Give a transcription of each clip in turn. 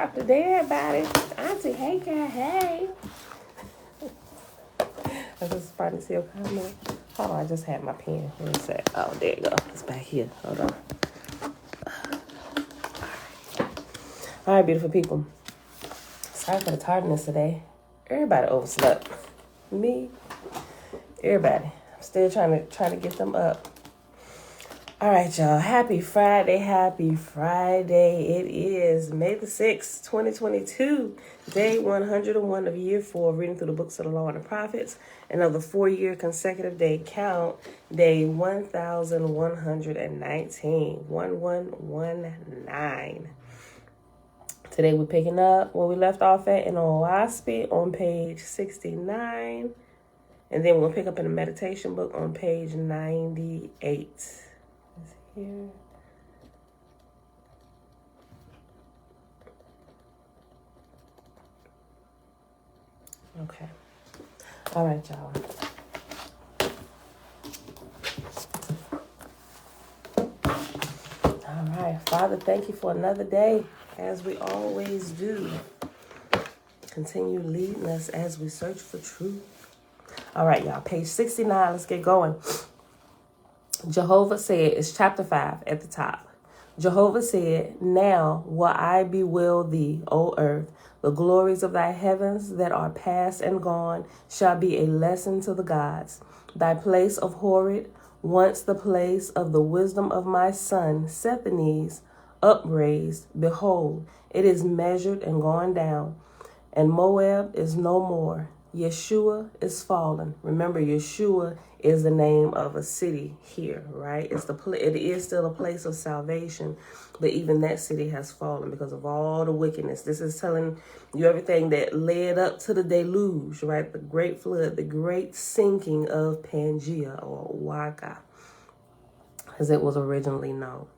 Chapter day, everybody. Auntie, hey, girl, hey. This is probably still coming. Hold on, I just had my pen. Where is that? Oh, there you go. It's back here. Hold on. All right, beautiful people. Sorry for the tardiness today. Everybody overslept. Me, everybody. I'm still trying to get them up. All right, y'all. Happy Friday. Happy Friday. It is May the 6th, 2022, day 101 of year 4, reading through the books of the law and the prophets, and of the 4-year consecutive day count, day 1119. 1119. Today we're picking up where we left off at in Oahspe on page 69. And then we'll pick up in the meditation book on page 98. Here. Okay. All right, y'all. All right. Father, thank you for another day, as we always do. Continue leading us as we search for truth. All right, y'all. Page 69. Let's get going. Jehovah said, it's chapter 5 at the top. Jehovah said, now will I bewail thee, O earth. The glories of thy heavens that are past and gone shall be a lesson to the gods. Thy place of Horrid, once the place of the wisdom of my son, Sephanes, upraised. Behold, it is measured and gone down. And Moab is no more. Yeshua is fallen. Remember, Yeshua is the name of a city here, right? It is still a place of salvation, but even that city has fallen because of all the wickedness. This is telling you everything that led up to the deluge, right? The great flood, the great sinking of Pangea or Oahspe, as it was originally known.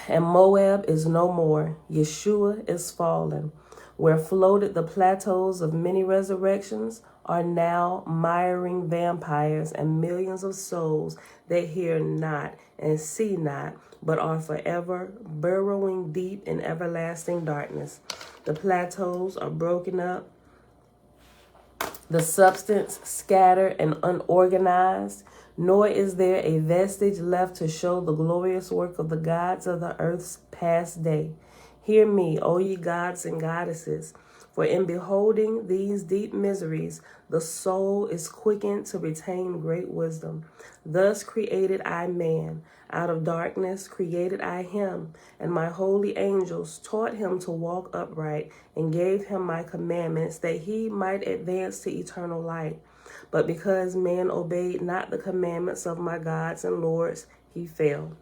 And Moab is no more. Yeshua is fallen. Where floated the plateaus of many resurrections are now miring vampires and millions of souls that hear not and see not, but are forever burrowing deep in everlasting darkness. The plateaus are broken up, the substance scattered and unorganized, nor is there a vestige left to show the glorious work of the gods of the earth's past day. Hear me, O ye gods and goddesses, for in beholding these deep miseries, the soul is quickened to retain great wisdom. Thus created I man, out of darkness created I him, and my holy angels taught him to walk upright, and gave him my commandments, that he might advance to eternal light. But because man obeyed not the commandments of my gods and lords, he fell.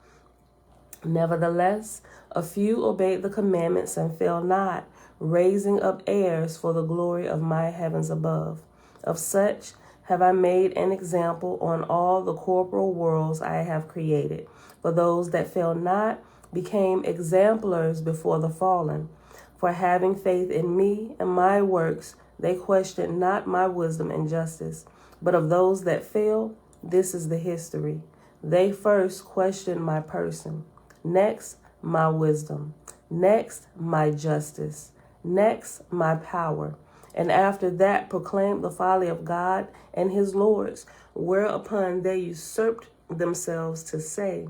Nevertheless, a few obeyed the commandments and fell not, raising up heirs for the glory of my heavens above. Of such have I made an example on all the corporal worlds I have created. For those that fell not became exemplars before the fallen. For having faith in me and my works, they questioned not my wisdom and justice. But of those that fell, this is the history. They first questioned my person. Next, my wisdom. Next, my justice. Next, my power. And after that, proclaimed the folly of God and his lords, whereupon they usurped themselves to say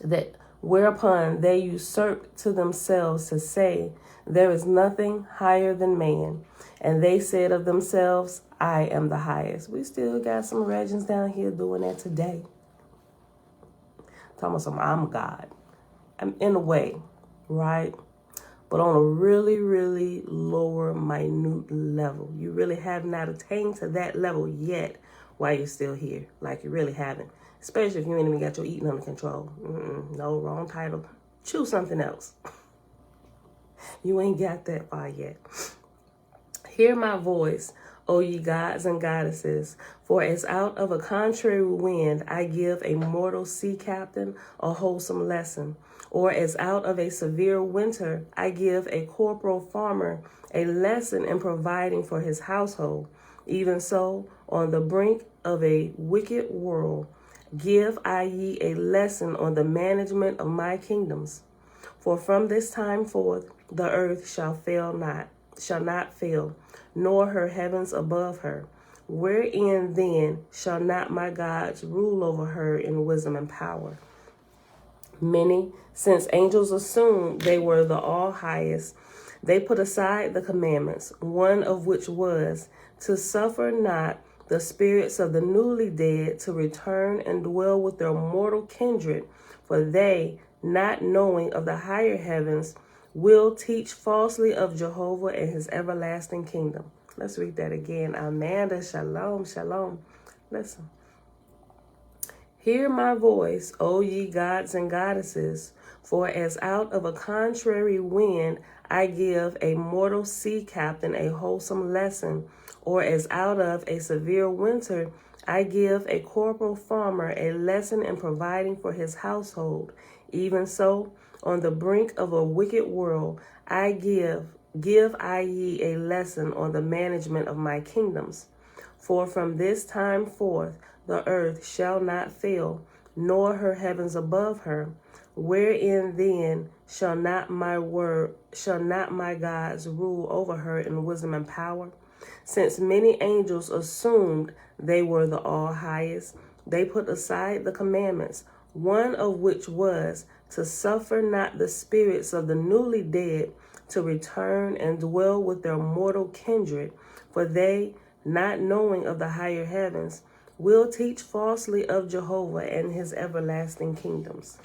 that, there is nothing higher than man. And they said of themselves, I am the highest. We still got some regions down here doing that today. Talking about some, I'm God. I'm in a way, right? But on a really, really lower, minute level. You really have not attained to that level yet while you're still here. Like you really haven't. Especially if you ain't even got your eating under control. No, wrong title. Choose something else. You ain't got that far yet. Hear my voice, O ye gods and goddesses, for as out of a contrary wind I give a mortal sea captain a wholesome lesson, or as out of a severe winter I give a corporal farmer a lesson in providing for his household. Even so, on the brink of a wicked world, give I ye a lesson on the management of my kingdoms. For from this time forth the earth shall not fail, nor her heavens above her. Wherein then shall not my gods rule over her in wisdom and power? Many, since angels assumed they were the all highest, they put aside the commandments, one of which was to suffer not the spirits of the newly dead to return and dwell with their mortal kindred, for they, not knowing of the higher heavens, will teach falsely of Jehovah and his everlasting kingdom. Let's read that again. Amanda, shalom, shalom. Listen. Hear my voice, O ye gods and goddesses, for as out of a contrary wind I give a mortal sea captain a wholesome lesson, or as out of a severe winter I give a corporal farmer a lesson in providing for his household. Even so, on the brink of a wicked world, I give I ye a lesson on the management of my kingdoms. For from this time forth the earth shall not fail, nor her heavens above her. Wherein then shall not my gods rule over her in wisdom and power? Since many angels assumed they were the all highest, they put aside the commandments, one of which was to suffer not the spirits of the newly dead to return and dwell with their mortal kindred, for they, not knowing of the higher heavens, will teach falsely of Jehovah and his everlasting kingdoms.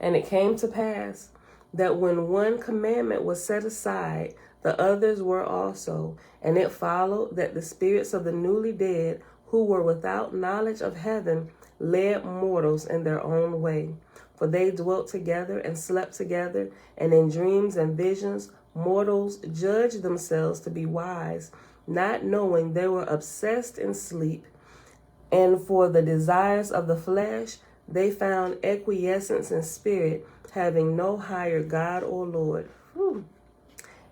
And it came to pass that when one commandment was set aside, the others were also, and it followed that the spirits of the newly dead, who were without knowledge of heaven, led mortals in their own way. For they dwelt together and slept together, and in dreams and visions mortals judged themselves to be wise, not knowing they were obsessed in sleep. And for the desires of the flesh, they found acquiescence in spirit, having no higher God or Lord.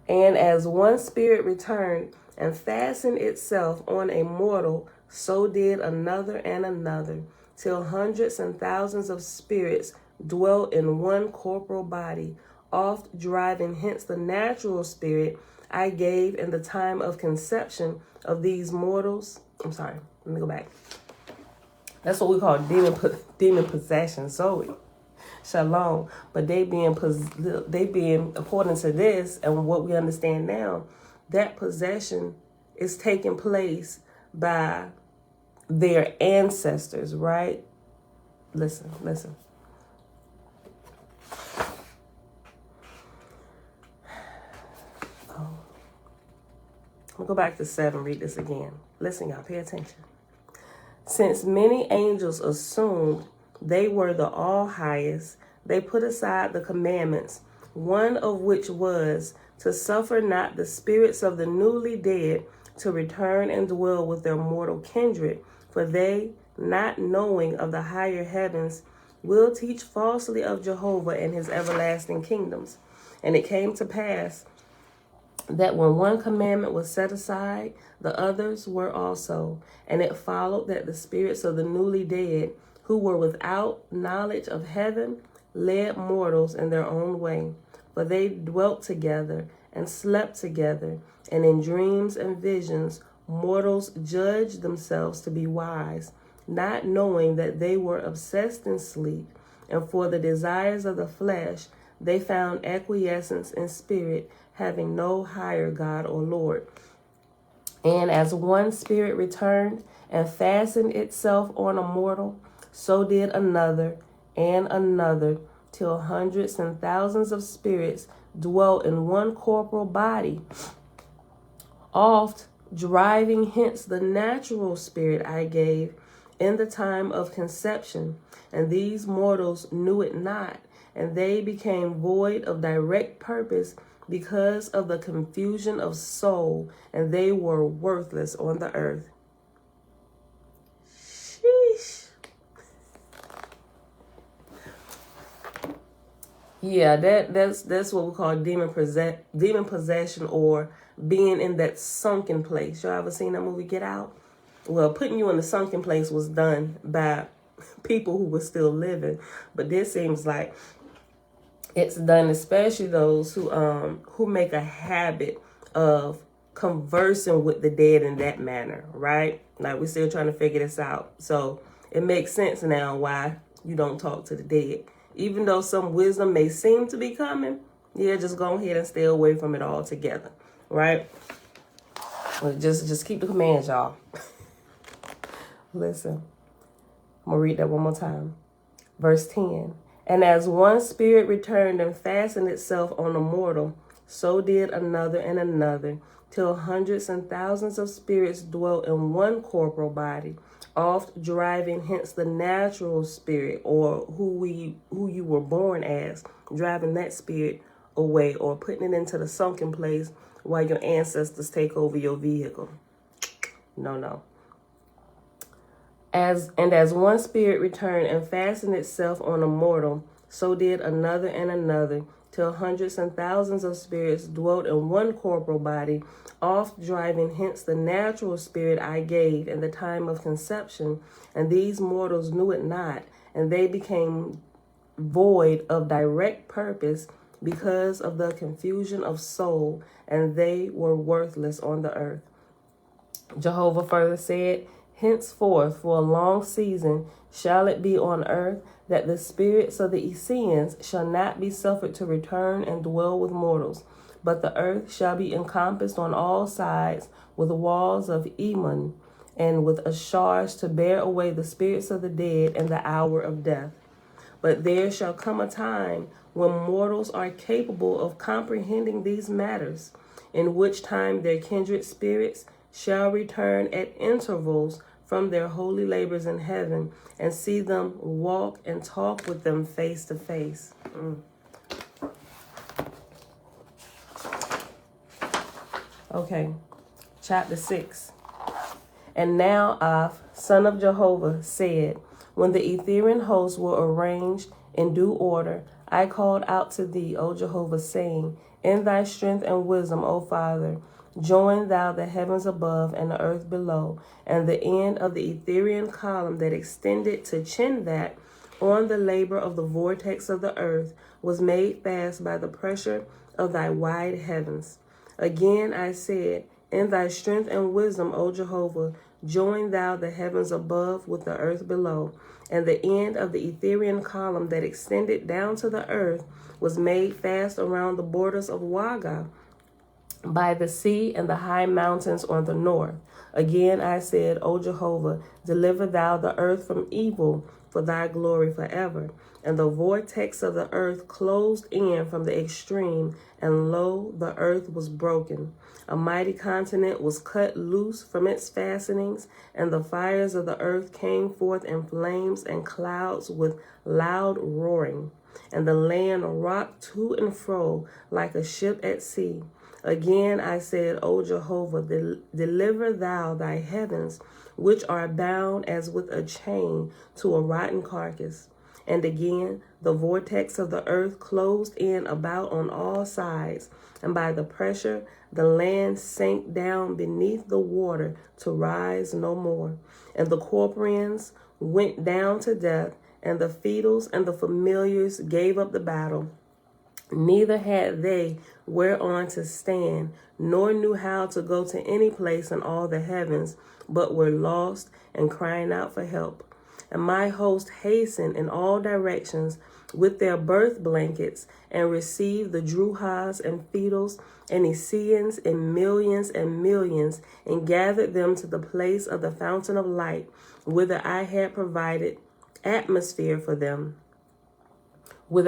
And as one spirit returned and fastened itself on a mortal, so did another and another, till hundreds and thousands of spirits dwelt in one corporal body, oft driving hence the natural spirit I gave in the time of conception of these mortals. I'm sorry, let me go back. That's what we call demon possession. So, shalom. But they being according to this and what we understand now, that possession is taking place by their ancestors, right? Listen. I'm going to go back to 7, read this again. Listen, y'all, pay attention. Since many angels assumed they were the all highest, they put aside the commandments, one of which was to suffer not the spirits of the newly dead to return and dwell with their mortal kindred, for they, not knowing of the higher heavens, will teach falsely of Jehovah and his everlasting kingdoms. And it came to pass that when one commandment was set aside, the others were also. And it followed that the spirits of the newly dead, who were without knowledge of heaven, led mortals in their own way. For they dwelt together and slept together, and in dreams and visions mortals judged themselves to be wise, not knowing that they were obsessed in sleep, and for the desires of the flesh they found acquiescence in spirit, having no higher God or Lord. And as one spirit returned and fastened itself on a mortal, so did another and another, till hundreds and thousands of spirits dwelt in one corporal body, oft driving hence the natural spirit I gave in the time of conception. And these mortals knew it not, and they became void of direct purpose because of the confusion of soul, and they were worthless on the earth. Sheesh. Yeah, that's what we call demon possession, or being in that sunken place. Y'all ever seen that movie Get Out? Well, putting you in the sunken place was done by people who were still living, but this seems like It's done especially those who make a habit of conversing with the dead in that manner, right? Like, we're still trying to figure this out. So it makes sense now why you don't talk to the dead. Even though some wisdom may seem to be coming, yeah, just go ahead and stay away from it altogether, right? Well, just keep the commands, y'all. Listen, I'm going to read that one more time. Verse 10. And as one spirit returned and fastened itself on a mortal, so did another and another, till hundreds and thousands of spirits dwelt in one corporal body, oft driving hence the natural spirit, or who you were born as, driving that spirit away, or putting it into the sunken place while your ancestors take over your vehicle. No. As one spirit returned and fastened itself on a mortal, so did another and another, till hundreds and thousands of spirits dwelt in one corporal body, oft driving hence the natural spirit I gave in the time of conception, and these mortals knew it not, and they became void of direct purpose because of the confusion of soul, and they were worthless on the earth. Jehovah further said, henceforth for a long season shall it be on earth that the spirits of the Essenes shall not be suffered to return and dwell with mortals, but the earth shall be encompassed on all sides with walls of Eman, and with a charge to bear away the spirits of the dead in the hour of death. But there shall come a time when mortals are capable of comprehending these matters, in which time their kindred spirits shall return at intervals from their holy labors in heaven, and see them walk and talk with them face to face. Okay, chapter 6. And now Af, son of Jehovah, said, when the Etherian hosts were arranged in due order, I called out to thee, O Jehovah, saying, in thy strength and wisdom, O Father, join thou the heavens above and the earth below, and the end of the Etherian column that extended to Chinvat on the labor of the vortex of the earth was made fast by the pressure of thy wide heavens. Again I said, in thy strength and wisdom, O Jehovah, join thou the heavens above with the earth below, and the end of the Etherian column that extended down to the earth was made fast around the borders of Waga, by the sea and the high mountains on the north. Again I said, O Jehovah, deliver thou the earth from evil for thy glory forever. And the vortex of the earth closed in from the extreme, and lo, the earth was broken. A mighty continent was cut loose from its fastenings, and the fires of the earth came forth in flames and clouds with loud roaring. And the land rocked to and fro like a ship at sea. Again I said, O Jehovah, deliver thou thy heavens, which are bound as with a chain to a rotten carcass. And again the vortex of the earth closed in about on all sides, and by the pressure the land sank down beneath the water to rise no more. And the corporeans went down to death, and the fetals and the familiars gave up the battle. Neither had they whereon to stand, nor knew how to go to any place in all the heavens, but were lost and crying out for help. And my host hastened in all directions with their birth blankets, and received the Druhas and fetals and Essenes in millions and millions, and gathered them to the place of the fountain of light, whither I had provided atmosphere for them. And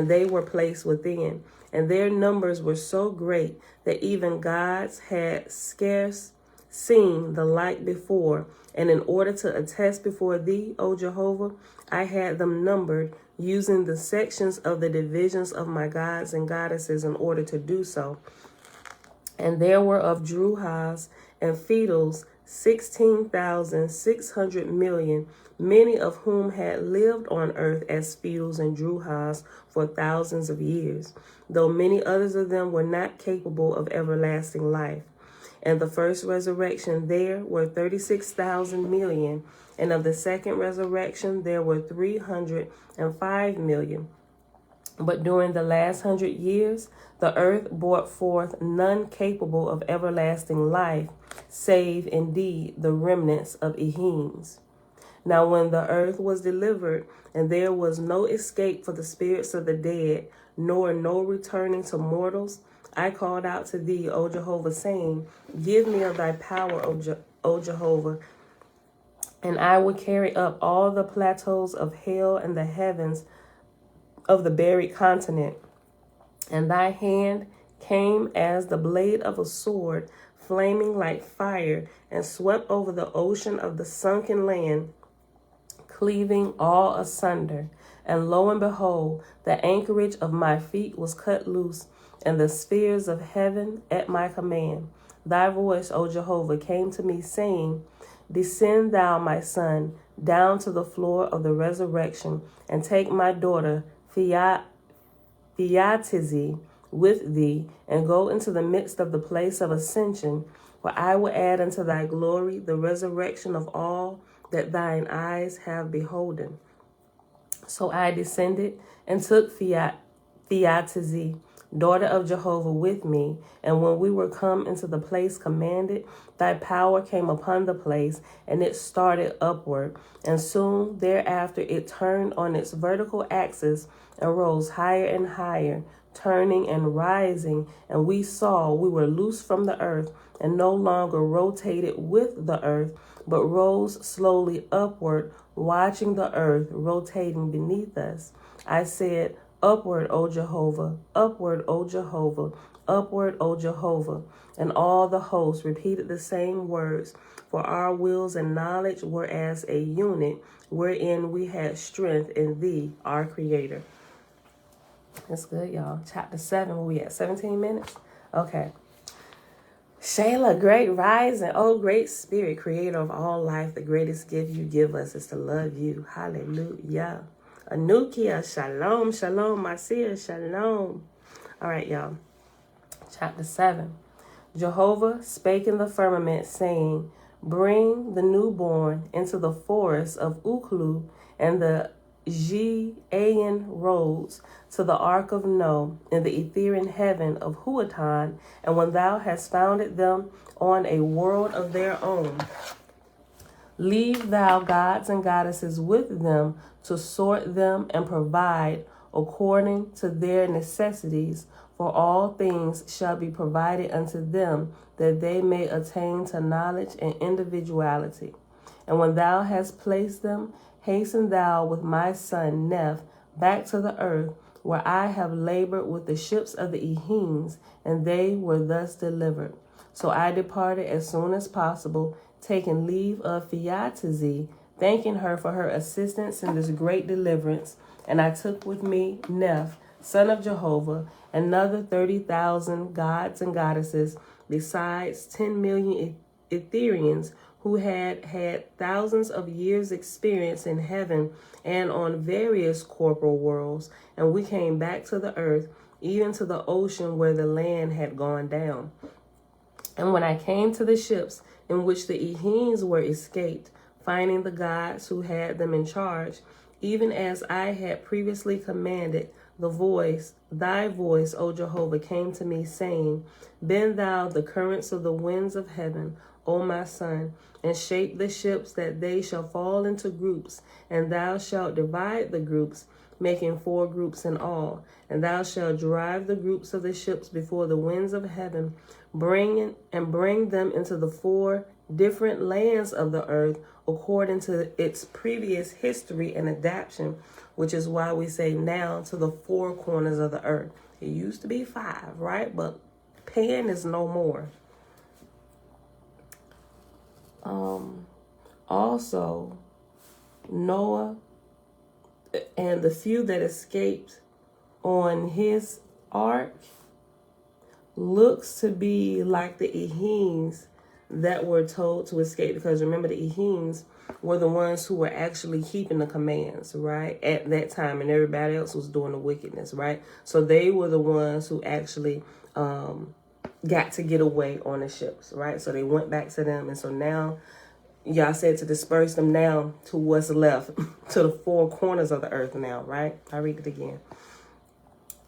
they were placed within. And their numbers were so great that even gods had scarce seen the like before. And in order to attest before thee, O Jehovah, I had them numbered, using the sections of the divisions of my gods and goddesses in order to do so. And there were of Druhas and fetals 16,600 million, many of whom had lived on earth as fetals and Druhas for thousands of years, though many others of them were not capable of everlasting life. And the first resurrection there were 36,000 million, and of the second resurrection there were 305 million. But during the last 100 years, the earth brought forth none capable of everlasting life, save indeed the remnants of Ehims. Now when the earth was delivered, and there was no escape for the spirits of the dead, nor no returning to mortals, I called out to thee, O Jehovah, saying, Give me of thy power, O Jehovah, and I will carry up all the plateaus of hell and the heavens of the buried continent. And thy hand came as the blade of a sword, flaming like fire, and swept over the ocean of the sunken land, cleaving all asunder. And lo and behold, the anchorage of my feet was cut loose, and the spheres of heaven at my command. Thy voice, O Jehovah, came to me, saying, Descend thou, my son, down to the floor of the resurrection, and take my daughter Theatizi with thee, and go into the midst of the place of ascension, for I will add unto thy glory the resurrection of all that thine eyes have beholden. So I descended and took Theatizi, daughter of Jehovah, with me, and when we were come into the place commanded, thy power came upon the place, and it started upward, and soon thereafter it turned on its vertical axis and rose higher and higher, turning and rising, and we saw we were loose from the earth, and no longer rotated with the earth, but rose slowly upward, watching the earth rotating beneath us. I said, Upward, O Jehovah, upward, O Jehovah, upward, O Jehovah. And all the hosts repeated the same words, for our wills and knowledge were as a unit, wherein we had strength in thee, our Creator. That's good, y'all. Chapter 7, where we at? 17 minutes? Okay. Shayla, great rising. Oh, great spirit, creator of all life. The greatest gift you give us is to love you. Hallelujah. Anukia, shalom, shalom, Marcia, shalom. All right, y'all. Chapter 7. Jehovah spake in the firmament, saying, Bring the newborn into the forest of Uklu and the Aean roads to the ark of Noah in the Etherian heaven of Huatan, and when thou hast founded them on a world of their own, leave thou gods and goddesses with them to sort them and provide according to their necessities, for all things shall be provided unto them, that they may attain to knowledge and individuality. And when thou hast placed them, hasten thou with my son Neph back to the earth, where I have labored with the ships of the Ehims, and they were thus delivered. So I departed as soon as possible, taking leave of Theatizi, thanking her for her assistance in this great deliverance. And I took with me Neph, son of Jehovah, another 30,000 gods and goddesses, besides 10 million Etherians, who had thousands of years' experience in heaven and on various corporal worlds. And we came back to the earth, even to the ocean where the land had gone down. And when I came to the ships in which the Ehims were escaped, finding the gods who had them in charge, even as I had previously commanded, thy voice, O Jehovah, came to me, saying, Bend thou the currents of the winds of heaven, O my son, and shape the ships that they shall fall into groups, and thou shalt divide the groups, making 4 groups in all. And thou shalt drive the groups of the ships before the winds of heaven, bring them into the 4 different lands of the earth, according to its previous history and adaptation, which is why we say now to the 4 corners of the earth. It used to be 5, right? But Pan is no more. Also, Noah and the few that escaped on his ark looks to be like the Ehims that were told to escape, because remember, the Ehims were the ones who were actually keeping the commands, right, at that time, and everybody else was doing the wickedness, right? So they were the ones who actually got to get away on the ships, right? So they went back to them. And so now, Yah said to disperse them now to what's left, to the four corners of the earth now, right? I read it again.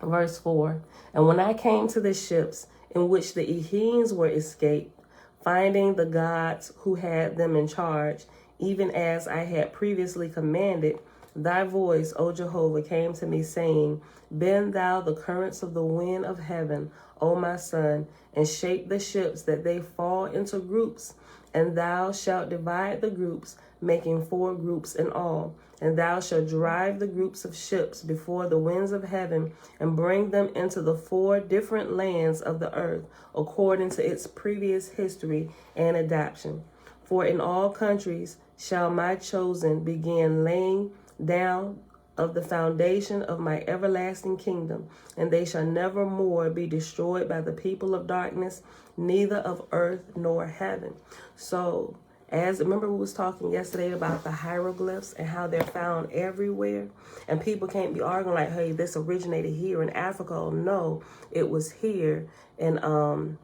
Verse 4. And when I came to the ships in which the Ehenes were escaped, finding the gods who had them in charge, even as I had previously commanded, thy voice, O Jehovah, came to me, saying, bend thou the currents of the wind of heaven, O my son, and shape the ships that they fall into groups. And thou shalt divide the groups, making 4 groups in all. And thou shalt drive the groups of ships before the winds of heaven, and bring them into the 4 different lands of the earth, according to its previous history and adaptation. For in all countries shall my chosen begin laying down of the foundation of my everlasting kingdom, and they shall never more be destroyed by the people of darkness, neither of earth nor heaven. So, as remember we was talking yesterday about the hieroglyphs and how they're found everywhere, and people can't be arguing like, hey, this originated here in Africa. Oh, no, it was here in hold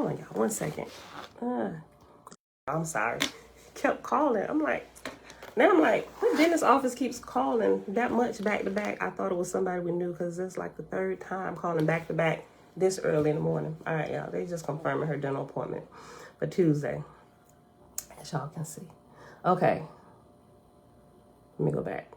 on, y'all, 1 second. I'm sorry. Kept calling. I'm like, the dentist office keeps calling that much back to back. I thought it was somebody we knew because it's like the 3rd time calling back to back this early in the morning. All right, y'all. They just confirming her dental appointment for Tuesday, as y'all can see. Okay. Let me go back.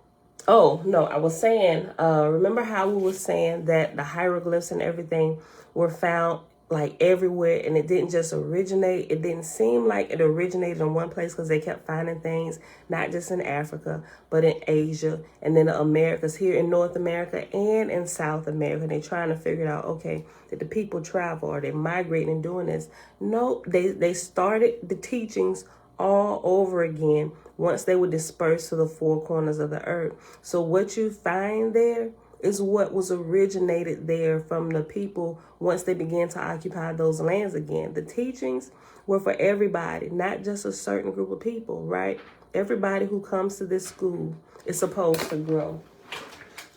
Oh, no, I was saying, remember how we were saying that the hieroglyphs and everything were found like everywhere, and it didn't just originate. It didn't seem like it originated in one place because they kept finding things, not just in Africa, but in Asia and then the Americas, here in North America and in South America. They're trying to figure out, okay, did the people travel? Are they migrating and doing this? No, they started the teachings all over again once they were dispersed to the 4 corners of the earth. So what you find there is what was originated there from the people once they began to occupy those lands again. The teachings were for everybody, not just a certain group of people, right? Everybody who comes to this school is supposed to grow.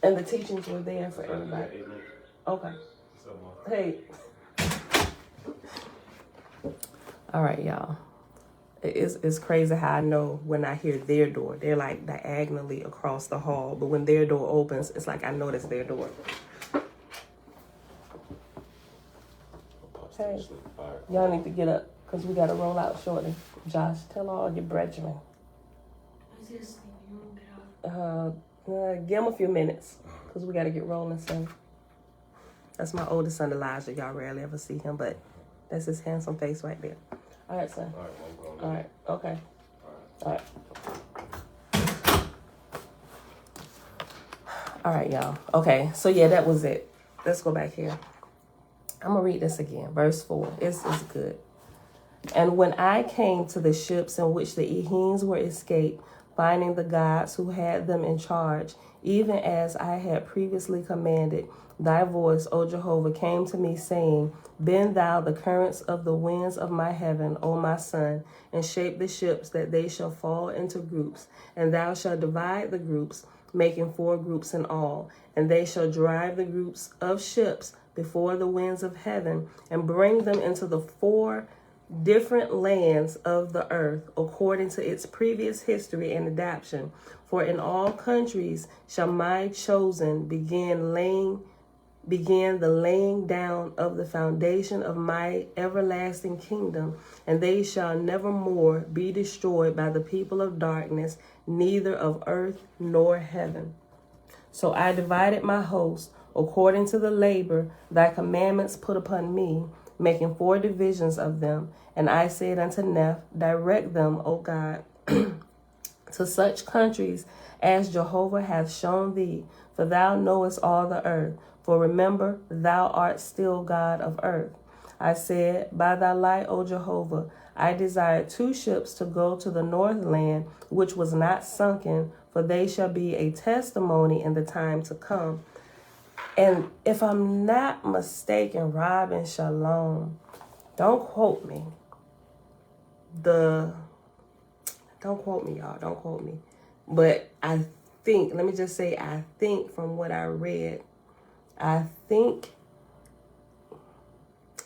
And the teachings were there for everybody. Okay. Hey. All right, y'all. It's crazy how I know when I hear their door. They're like diagonally across the hall. But when their door opens, it's like I know that's their door. Hey, y'all need to get up because we got to roll out shortly. Josh, tell all your brethren. Give them a few minutes because we got to get rolling soon. That's my oldest son, Elijah. Y'all rarely ever see him, but that's his handsome face right there. All right, son. All right. Okay. All right. All right, y'all. Okay. So, yeah, that was it. Let's go back here. I'm going to read this again. Verse 4. It's good. And when I came to the ships in which the Ehenes were escaped, finding the gods who had them in charge, even as I had previously commanded, thy voice, O Jehovah, came to me, saying, bend thou the currents of the winds of my heaven, O my son, and shape the ships that they shall fall into groups. And thou shalt divide the groups, making 4 groups in all. And they shall drive the groups of ships before the winds of heaven, and bring them into the 4 different lands of the earth, according to its previous history and adaptation. For in all countries shall my chosen begin the laying down of the foundation of my everlasting kingdom, and they shall never more be destroyed by the people of darkness, neither of earth nor heaven. So I divided my host according to the labor thy commandments put upon me, making 4 divisions of them. And I said unto Neph, direct them, O God, to such countries as Jehovah hath shown thee, for thou knowest all the earth. For remember, thou art still God of earth. I said, by thy light, O Jehovah, I desired 2 ships to go to the north land, which was not sunken, for they shall be a testimony in the time to come. And if I'm not mistaken, Robin Shalom, don't quote me. Don't quote me, y'all. Don't quote me. But I think, let me just say, I think from what I read, I think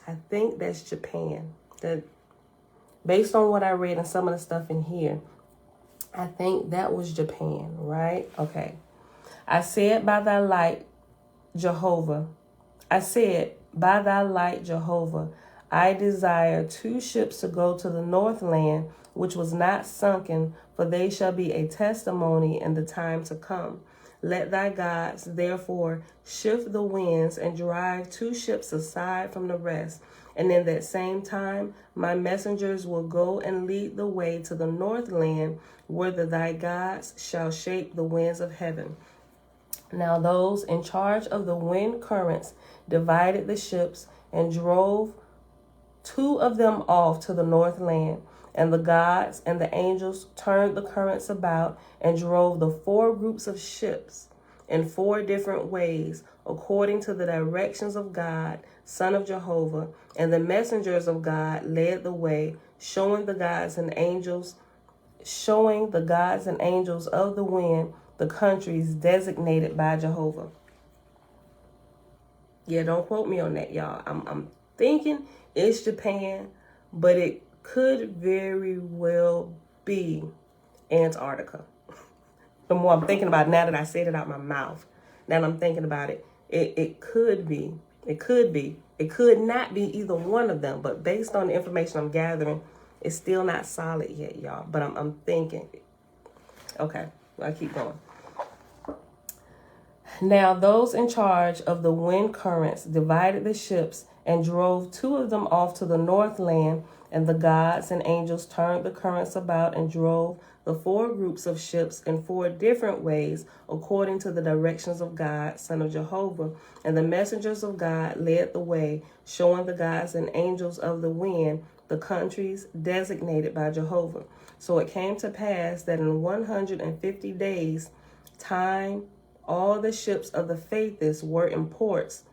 I think that's Japan. That, based on what I read and some of the stuff in here, I think that was Japan, right? Okay. I said, by thy light, Jehovah. I said, by thy light, Jehovah, I desire 2 ships to go to the northland, which was not sunken, for they shall be a testimony in the time to come. Let thy gods, therefore, shift the winds and drive 2 ships aside from the rest. And in that same time, my messengers will go and lead the way to the northland, whither thy gods shall shape the winds of heaven. Now those in charge of the wind currents divided the ships and drove 2 of them off to the northland. And the gods and the angels turned the currents about and drove the 4 groups of ships in 4 different ways, according to the directions of God, Son of Jehovah. And the messengers of God led the way, showing the gods and angels of the wind the countries designated by Jehovah. Yeah, don't quote me on that, y'all. I'm thinking it's Japan, but it could very well be Antarctica. The more I'm thinking about it, now that I said it out my mouth, now that I'm thinking about it, it could be. It could be. It could not be either one of them, but based on the information I'm gathering, it's still not solid yet, y'all. But I'm thinking. Okay, I'll keep going. Now those in charge of the wind currents divided the ships and drove 2 of them off to the northland, and the gods and angels turned the currents about and drove the 4 groups of ships in 4 different ways, according to the directions of God, Son of Jehovah. And the messengers of God led the way, showing the gods and angels of the wind the countries designated by Jehovah. So it came to pass that in 150 days' time, all the ships of the faithless were in ports,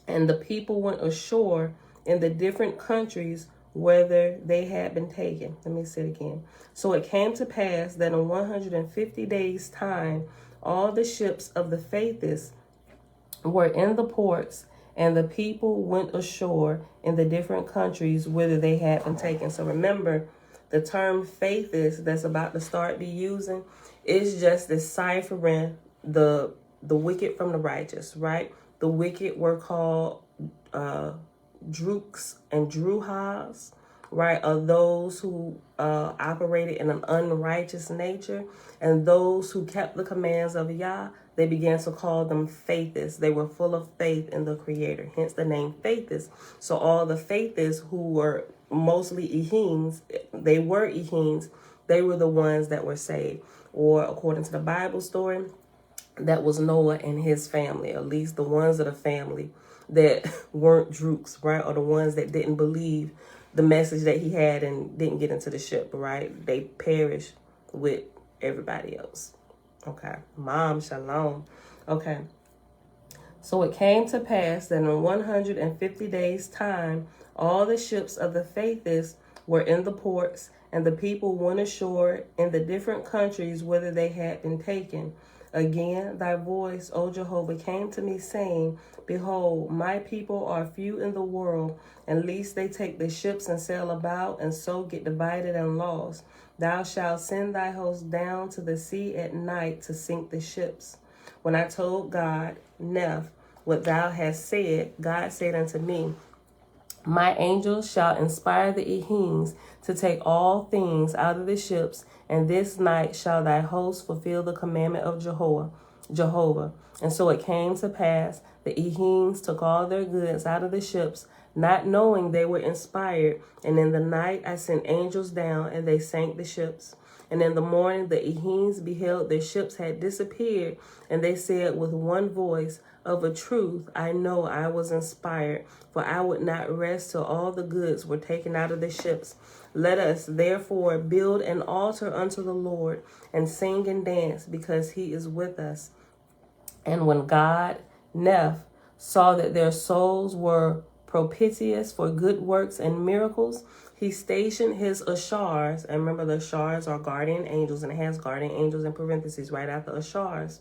and the people went ashore in the different countries whether they had been taken. Let me say it again. So it came to pass that in 150 days' time, all the ships of the faithless were in the ports, and the people went ashore in the different countries whither they had been taken. So remember, the term faithless that's about to start be using is just deciphering the wicked from the righteous, right? The wicked were called drooks and druhas, right? Are those who operated in an unrighteous nature, and those who kept the commands of Yah, they began to call them faithists. They were full of faith in the Creator, hence the name faithists. So all the faithists who were mostly Ehims, they were the ones that were saved. Or according to the Bible story, that was Noah and his family, at least the ones of the family that weren't drooks, right? Or the ones that didn't believe the message that he had and didn't get into the ship, right? They perished with everybody else. Okay. Mom, shalom. Okay. So it came to pass that in 150 days' time, all the ships of the faithless were in the ports, and the people went ashore in the different countries whither they had been taken. Again, thy voice, O Jehovah, came to me, saying, Behold, my people are few in the world, and lest they take the ships and sail about, and so get divided and lost. Thou shalt send thy host down to the sea at night to sink the ships. When I told God, Neph, what thou hast said, God said unto me, My angels shall inspire the Ehims to take all things out of the ships, and this night shall thy host fulfill the commandment of Jehovah. And so it came to pass, the Ehims took all their goods out of the ships, not knowing they were inspired. And in the night I sent angels down, and they sank the ships. And in the morning the Ehims beheld their ships had disappeared, and they said with one voice, Of a truth, I know I was inspired, for I would not rest till all the goods were taken out of the ships. Let us therefore build an altar unto the Lord, and sing and dance, because he is with us. And when God, Neph, saw that their souls were propitious for good works and miracles, he stationed his Ashars, and remember the Ashars are guardian angels, and it has guardian angels in parentheses right after Ashars.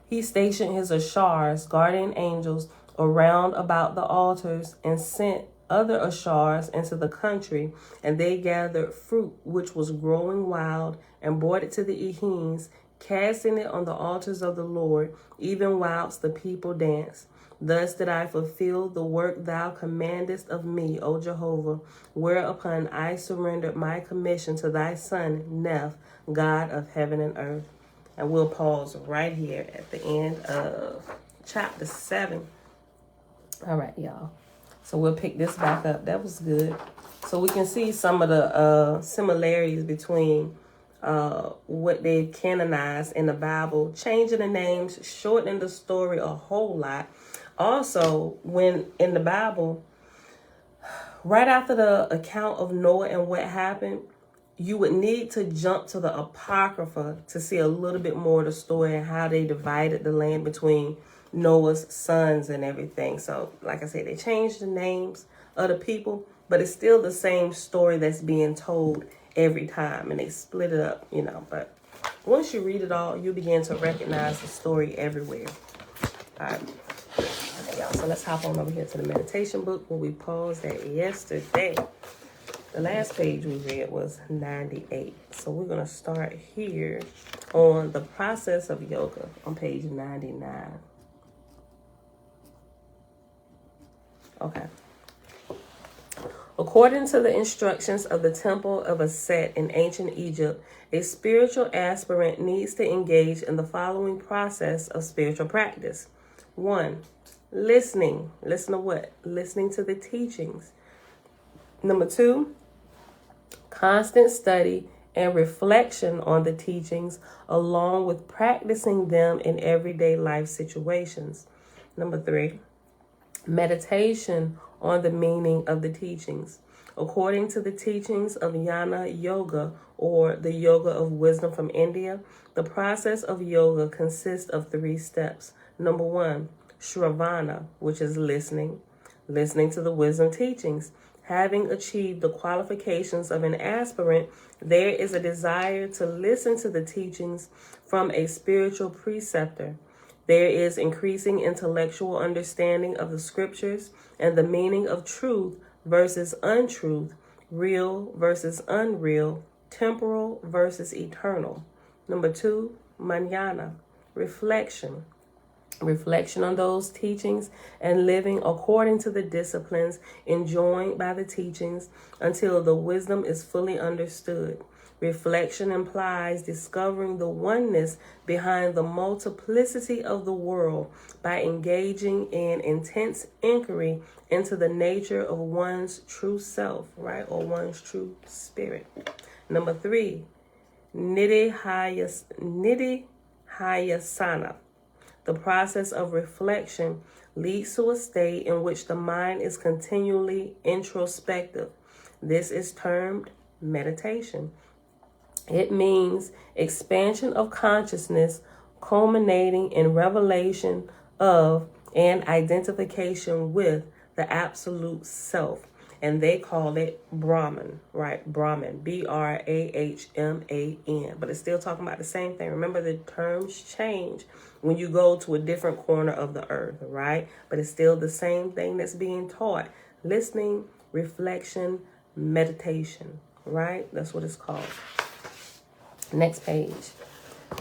He stationed his Ashars, guardian angels, around about the altars, and sent other ashars into the country, and they gathered fruit which was growing wild, and brought it to the Ehines, casting it on the altars of the Lord, even whilst the people danced. Thus did I fulfill the work thou commandest of me, O Jehovah, whereupon I surrendered my commission to thy son, Neph, God of heaven and earth. And we'll pause right here at the end of chapter 7. All right, y'all. So we'll pick this back up. That was good. So we can see some of the similarities between what they canonized in the Bible, changing the names, shortening the story a whole lot. Also, when in the Bible, right after the account of Noah and what happened, you would need to jump to the Apocrypha to see a little bit more of the story and how they divided the land between Noah's sons and everything. So, like I said, they changed the names of the people, but it's still the same story that's being told every time, and they split it up, But once you read it all, you begin to recognize the story everywhere. All right. Y'all, so let's hop on over here to the meditation book where we paused at yesterday. The last page we read was 98. So we're going to start here on the process of yoga on page 99. Okay. According to the instructions of the temple of Set in ancient Egypt, a spiritual aspirant needs to engage in the following process of spiritual practice. 1. Listening. Listen to what? Listening to the teachings. Number 2, constant study and reflection on the teachings, along with practicing them in everyday life situations. Number 3, meditation on the meaning of the teachings. According to the teachings of Jnana Yoga, or the Yoga of Wisdom from India, the process of yoga consists of 3 steps. Number 1, Shravana, which is listening to the wisdom teachings. Having achieved the qualifications of an aspirant, there is a desire to listen to the teachings from a spiritual preceptor. There is increasing intellectual understanding of the scriptures and the meaning of truth versus untruth, real versus unreal, temporal versus eternal. Number 2, Manana, reflection. Reflection on those teachings and living according to the disciplines enjoined by the teachings until the wisdom is fully understood. Reflection implies discovering the oneness behind the multiplicity of the world by engaging in intense inquiry into the nature of one's true self, right? Or one's true spirit. Number 3, Nidihayasana. The process of reflection leads to a state in which the mind is continually introspective. This is termed meditation. It means expansion of consciousness culminating in revelation of and identification with the absolute self. And they call it Brahman, right? Brahman, Brahman. But it's still talking about the same thing. Remember, the terms change when you go to a different corner of the earth, right? But it's still the same thing that's being taught. Listening, reflection, meditation, right? That's what it's called. Next page.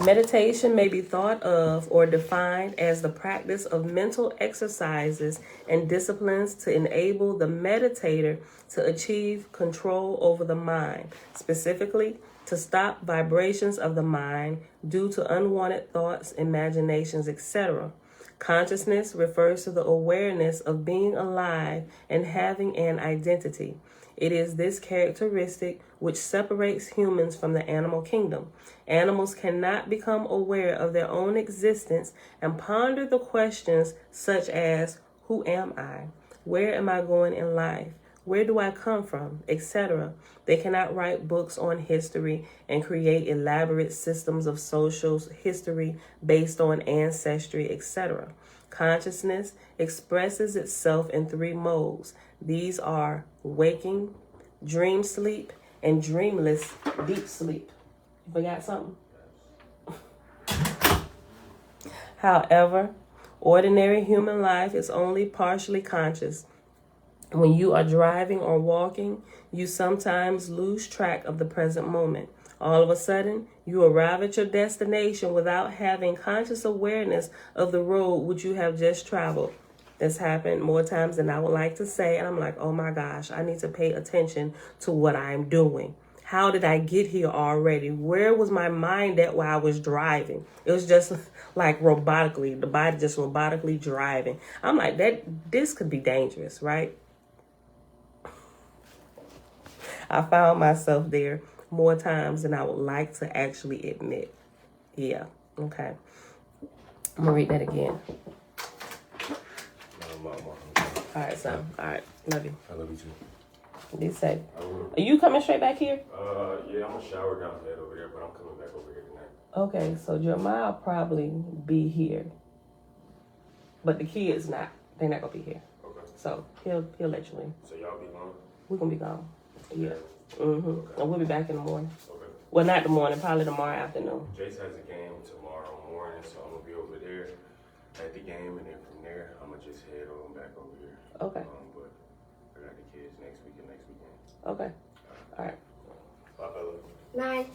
Meditation may be thought of or defined as the practice of mental exercises and disciplines to enable the meditator to achieve control over the mind, specifically to stop vibrations of the mind due to unwanted thoughts, imaginations, etc. Consciousness refers to the awareness of being alive and having an identity. It is this characteristic which separates humans from the animal kingdom. Animals cannot become aware of their own existence and ponder the questions such as, who am I? Where am I going in life? Where do I come from? Etc. They cannot write books on history and create elaborate systems of social history based on ancestry, etc. Consciousness expresses itself in 3 modes. These are waking, dream sleep, and dreamless deep sleep. You forgot something? However, Ordinary human life is only partially conscious. When you are driving or walking, you sometimes lose track of the present moment. All of a sudden, you arrive at your destination without having conscious awareness of the road which you have just traveled. This happened more times than I would like to say, and I'm like, oh my gosh, I need to pay attention to what I'm doing. How did I get here already? Where was my mind at while I was driving? It was just like robotically, the body just robotically driving. I'm like, this could be dangerous, right? I found myself there more times than I would like to actually admit. Yeah, okay. I'm gonna read that again. All right, son. All right, love you. I love you too. Be safe. Are you coming straight back here? Yeah, I'm gonna shower down head over there, but I'm coming back over here tonight. Okay, so Jeremiah will probably be here, but the kids not. They're not gonna be here. Okay. So he'll let you in. So y'all be gone? We're gonna be gone. Yeah. Okay. And we'll be back in the morning. Okay. Well, not the morning, probably tomorrow afternoon. Jace has a game tomorrow morning, so I'm gonna be over there at the game, and then from there, I'm gonna just head on back over here. Okay. But I got the kids next week and next weekend. Okay. All right. Bye, fella. Bye.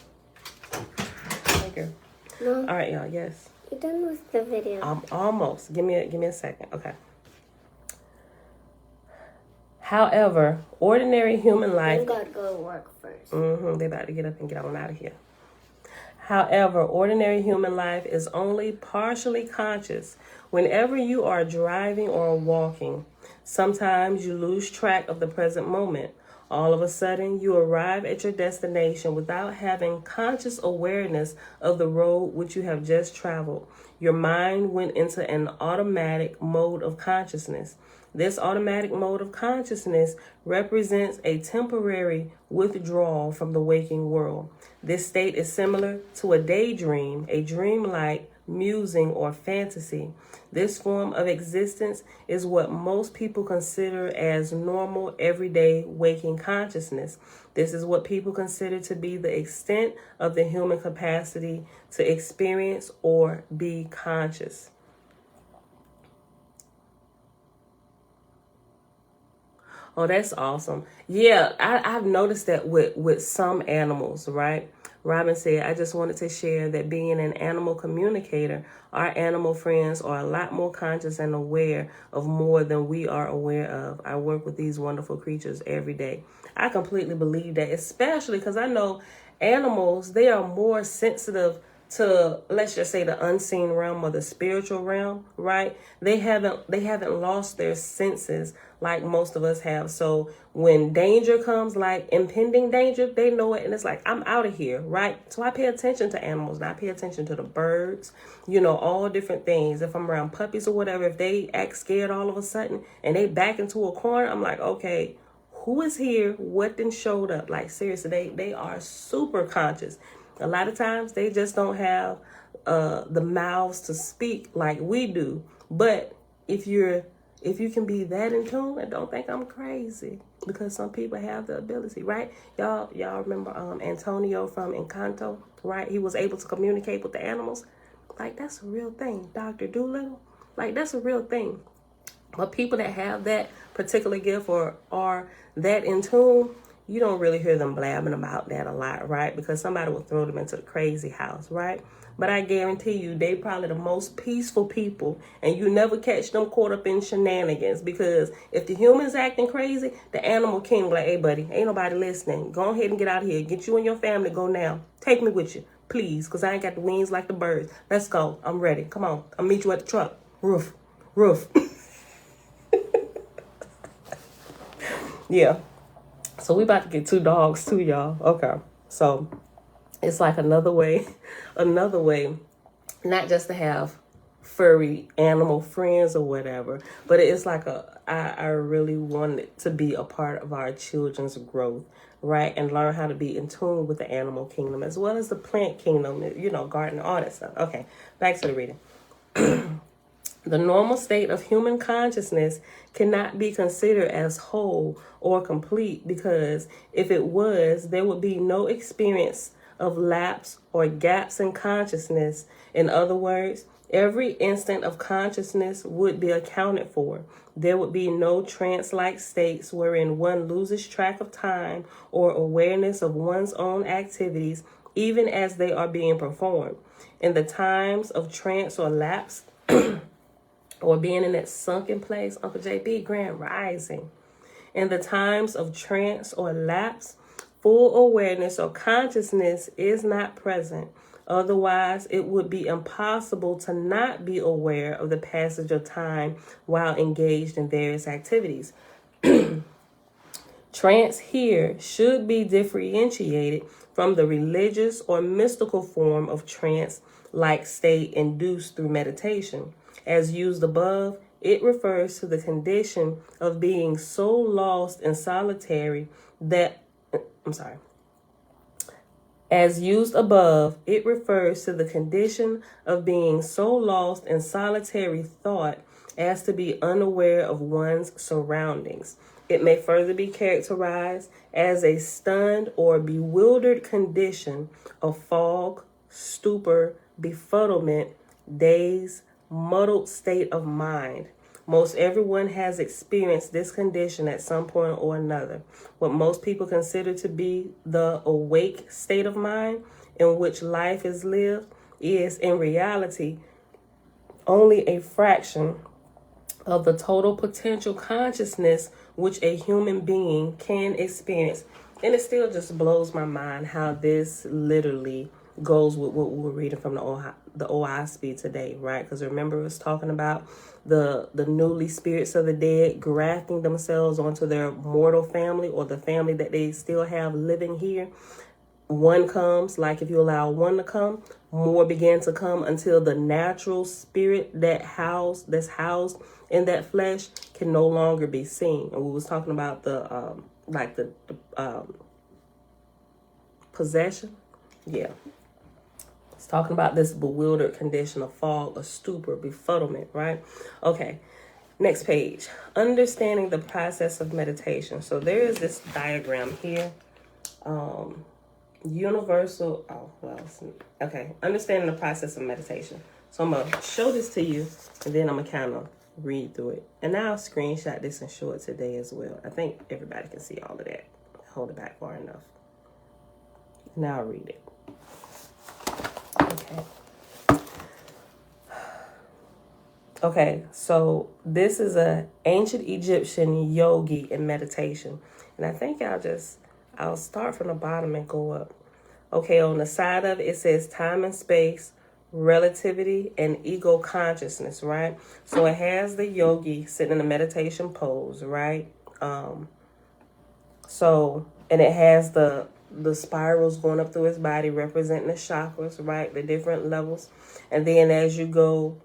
Thank you. No. All right, y'all. Yes. You're done with the video. I'm almost. Give me a second. Okay. However, ordinary human life. You gotta go to work first. They about to get up and get on out of here. However, ordinary human life is only partially conscious. Whenever you are driving or walking, sometimes you lose track of the present moment. All of a sudden, you arrive at your destination without having conscious awareness of the road which you have just traveled. Your mind went into an automatic mode of consciousness. This automatic mode of consciousness represents a temporary withdrawal from the waking world. This state is similar to a daydream, a dreamlike musing or fantasy. This form of existence is what most people consider as normal, everyday waking consciousness. This is what people consider to be the extent of the human capacity to experience or be conscious. Oh, that's awesome. Yeah, I've noticed that with some animals, right? Robin said, I just wanted to share that being an animal communicator, our animal friends are a lot more conscious and aware of more than we are aware of. I work with these wonderful creatures every day. I completely believe that, especially because I know animals, they are more sensitive to, let's just say, the unseen realm or the spiritual realm, right? They haven't lost their senses like most of us have. So when danger comes, like impending danger, they know it, and it's like, I'm out of here, right? So I pay attention to animals, and I pay attention to the birds, all different things. If I'm around puppies or whatever, if they act scared all of a sudden and they back into a corner, I'm like, okay, who is here? What then showed up? Like, seriously, they are super conscious. A lot of times they just don't have the mouths to speak like we do. But if you can be that in tune, and don't think I'm crazy, because some people have the ability, right? Y'all remember Antonio from Encanto, right? He was able to communicate with the animals. Like, that's a real thing. Dr. Doolittle, like, that's a real thing. But people that have that particular gift or are that in tune, you don't really hear them blabbing about that a lot, right? Because somebody will throw them into the crazy house, right? But I guarantee you, they probably the most peaceful people, and you never catch them caught up in shenanigans. Because if the human's acting crazy, the animal king like, hey, buddy, ain't nobody listening. Go ahead and get out of here. Get you and your family. Go now. Take me with you, please, because I ain't got the wings like the birds. Let's go. I'm ready. Come on. I'll meet you at the truck. Roof. Yeah. So we about to get 2 dogs too, y'all. Okay. So it's like another way, not just to have furry animal friends or whatever, but it's like I really want it to be a part of our children's growth, right? And learn how to be in tune with the animal kingdom as well as the plant kingdom, garden, all that stuff. Okay. Back to the reading. The normal state of human consciousness cannot be considered as whole or complete, because if it was, there would be no experience of lapse or gaps in consciousness. In other words, Every instant of consciousness would be accounted for. There would be no trance-like states wherein one loses track of time or awareness of one's own activities, even as they are being performed. In the times of trance or lapse, or being in that sunken place, Uncle JB, Grand Rising. In the times of trance or lapse, full awareness or consciousness is not present. Otherwise, it would be impossible to not be aware of the passage of time while engaged in various activities. Trance here should be differentiated from the religious or mystical form of trance-like state induced through meditation. As used above, it refers to the condition of being so lost in solitary that, As used above, it refers to the condition of being so lost in solitary thought as to be unaware of one's surroundings. It may further be characterized as a stunned or bewildered condition of fog, stupor, befuddlement, daze, muddled state of mind. Most everyone has experienced this condition at some point or another. What most people consider to be the awake state of mind in which life is lived is, in reality, only a fraction of the total potential consciousness which a human being can experience. And it still just blows my mind how this literally goes with what we were reading from the Oahspe today, right? Because remember, it's talking about the newly spirits of the dead grafting themselves onto their mortal family or the family that they still have living here. One comes, like if you allow one to come, more begin to come until the natural spirit that's housed in that flesh can no longer be seen. And we was talking about the possession. Yeah. It's talking about this bewildered condition of fog, of stupor, befuddlement, right? Okay. Next page. Understanding the process of meditation. So there is this diagram here. Understanding the process of meditation. So I'm going to show this to you, and then I'm going to kind of read through it. And I'll screenshot this and show it today as well. I think everybody can see all of that. Hold it back far enough. Now I'll read it. Okay, so this is an ancient Egyptian yogi in meditation. And I think I'll start from the bottom and go up. Okay, on the side of it, it says time and space, relativity, and ego consciousness, right? So it has the yogi sitting in a meditation pose, right? And it has the spirals going up through his body representing the chakras, right? The different levels. And then as you go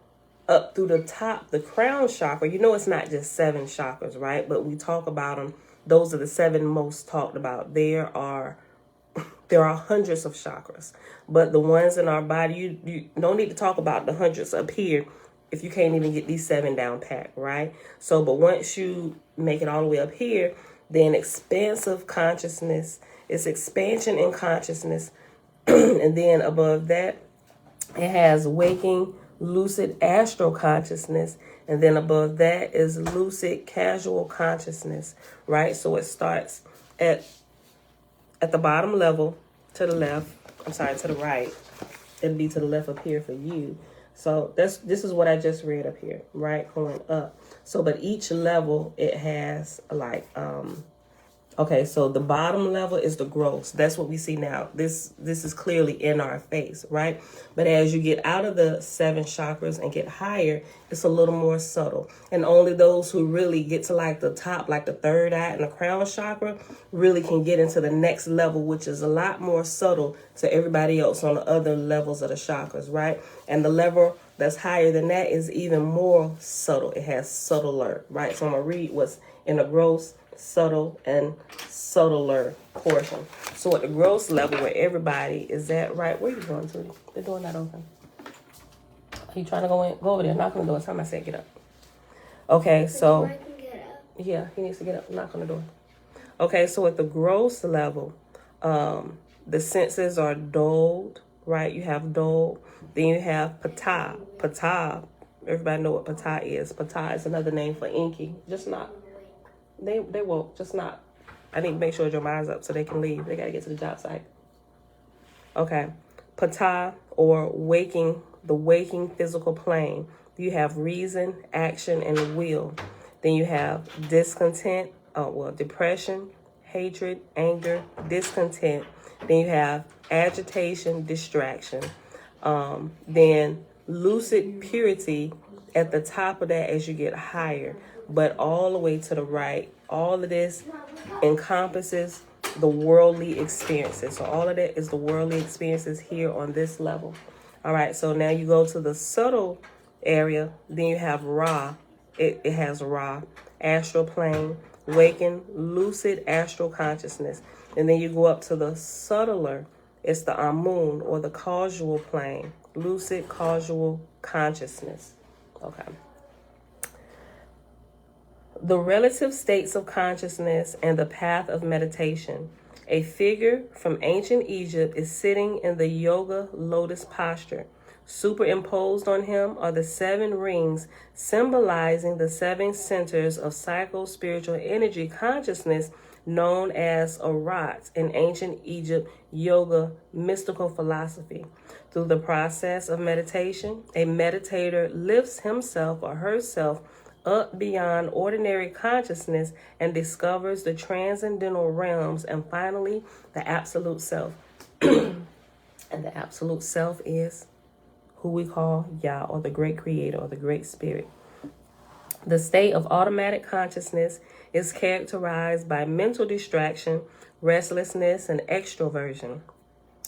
up through the top, the crown chakra, it's not just 7 chakras, right? But we talk about them. Those are the 7 most talked about. There are hundreds of chakras, but the ones in our body, you don't need to talk about the hundreds up here if you can't even get these 7 down pat, right? So, but once you make it all the way up here, then expansive consciousness, it's expansion in consciousness. And then above that, it has waking, lucid, astral consciousness. And then above that is lucid, casual consciousness, right? So it starts at the bottom level to the left. To the right. It'll be to the left up here for you. So this is what I just read up here, right? Going up. So, but each level, it has so the bottom level is the gross. That's what we see now. This is clearly in our face, right? But as you get out of the 7 chakras and get higher, it's a little more subtle. And only those who really get to like the top, like the third eye and the crown chakra, really can get into the next level, which is a lot more subtle to everybody else on the other levels of the chakras, right? And the level that's higher than that is even more subtle. It has subtler, right? So I'm going to read what's in the gross, subtle, and subtler portion. So at the gross level where everybody is at, right? Where are you going to? The door not open. Are you trying to go over there? Knock on the door. Time I said get up. Okay, so yeah, he needs to get up. Knock on the door. Okay, so at the gross level, the senses are dulled, right? You have dog. Then you have patah. Patah, everybody know what patah is. Patah is another name for inky. Just not, they won't, just not. I need to make sure your mind's up so they can leave. They got to get to the job site. Okay. Patah, or waking, the waking physical plane. You have reason, action, and will. Then you have discontent, depression, hatred, anger, discontent. Then you have agitation, distraction. Then lucid purity at the top of that as you get higher, but all the way to the right. All of this encompasses the worldly experiences. So all of that is the worldly experiences here on this level. All right, so now you go to the subtle area. Then you have Ra. It has Ra, astral plane, waking, lucid astral consciousness. And then you go up to the subtler. It's the Amun, or the causal plane, lucid causal consciousness. Okay. The relative states of consciousness and the path of meditation. A figure from ancient Egypt is sitting in the yoga lotus posture. Superimposed on him are the 7 rings symbolizing the 7 centers of psycho-spiritual energy consciousness known as Arat in ancient Egypt yoga mystical philosophy. Through the process of meditation, a meditator lifts himself or herself up beyond ordinary consciousness and discovers the transcendental realms and finally the absolute self. And the absolute self is who we call Yah, or the great creator, or the great spirit. The state of automatic consciousness is characterized by mental distraction, restlessness, and extroversion.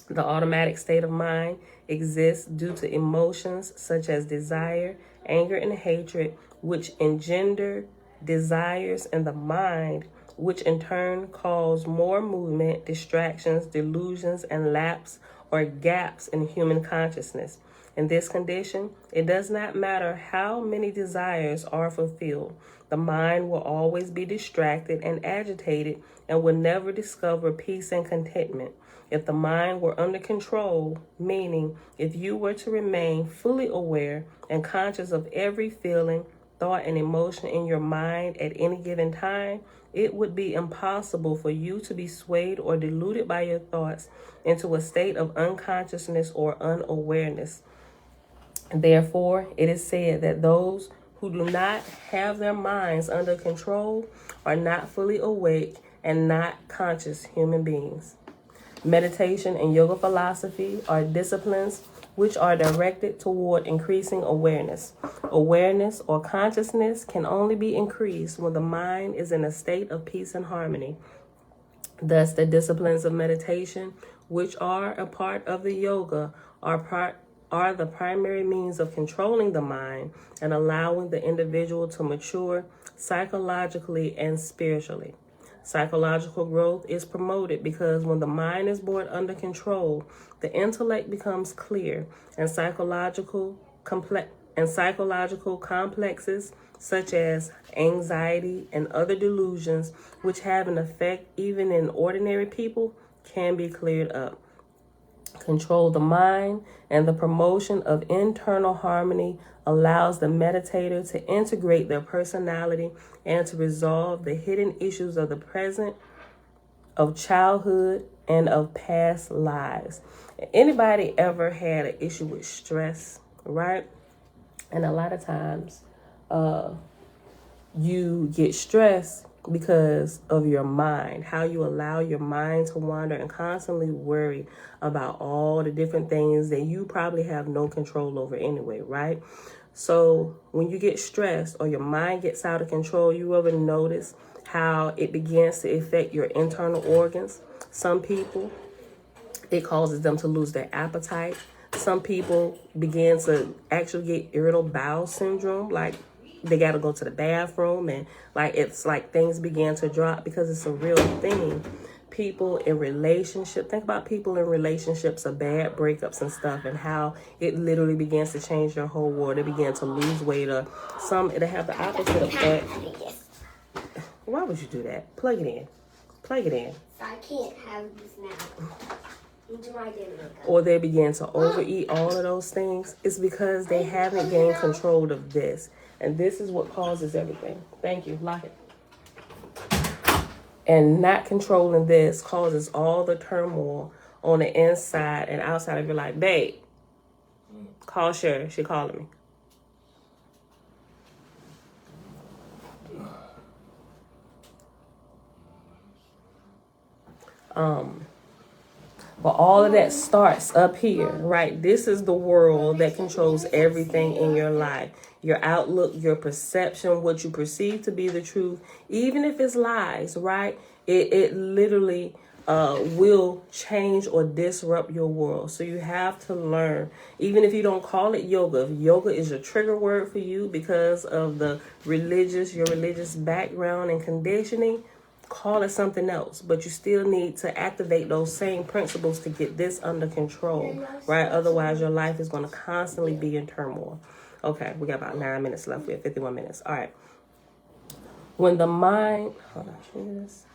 The automatic state of mind exists due to emotions such as desire, anger, and hatred, which engender desires in the mind, which in turn cause more movement, distractions, delusions, and lapse or gaps in human consciousness. In this condition, it does not matter how many desires are fulfilled. The mind will always be distracted and agitated and will never discover peace and contentment. If the mind were under control, meaning if you were to remain fully aware and conscious of every feeling, thought, and emotion in your mind at any given time, it would be impossible for you to be swayed or deluded by your thoughts into a state of unconsciousness or unawareness. Therefore, it is said that those who do not have their minds under control are not fully awake and not conscious human beings. Meditation and yoga philosophy are disciplines which are directed toward increasing awareness. Awareness or consciousness can only be increased when the mind is in a state of peace and harmony. Thus, the disciplines of meditation, which are a part of the yoga, are the primary means of controlling the mind and allowing the individual to mature psychologically and spiritually. Psychological growth is promoted because when the mind is brought under control, the intellect becomes clear, and psychological complexes such as anxiety and other delusions, which have an effect even in ordinary people, can be cleared up. Control the mind, and the promotion of internal harmony allows the meditator to integrate their personality and to resolve the hidden issues of the present, of childhood, and of past lives. Anybody ever had an issue with stress, right? And a lot of times you get stressed because of your mind, how you allow your mind to wander and constantly worry about all the different things that you probably have no control over anyway, right? So when you get stressed or your mind gets out of control, you ever notice how it begins to affect your internal organs? Some people, it causes them to lose their appetite. Some people begin to actually get irritable bowel syndrome, like they got to go to the bathroom, and like it's like things begin to drop because it's a real thing. People in relationships, think about people in relationships or bad breakups and stuff, and how it literally begins to change their whole world. They begin to lose weight, or it'll have the opposite effect. Why would you do that? Plug it in. I can't have this now. or they begin to overeat all of those things, it's because they haven't gained control of this. And this is what causes everything. Thank you. Lock it. And not controlling this causes all the turmoil on the inside and outside of your life. Babe, call Sherry. She calling me. But all of that starts up here, right? This is the world that controls everything in your life. Your outlook, your perception, what you perceive to be the truth, even if it's lies, right? It literally will change or disrupt your world. So you have to learn, even if you don't call it yoga. If yoga is a trigger word for you because of your religious background and conditioning, call it something else. But you still need to activate those same principles to get this under control, right? Otherwise, your life is going to constantly be in turmoil. Okay, we got about 9 minutes left. We have 51 minutes. All right. When the mind... Hold on. Hear this?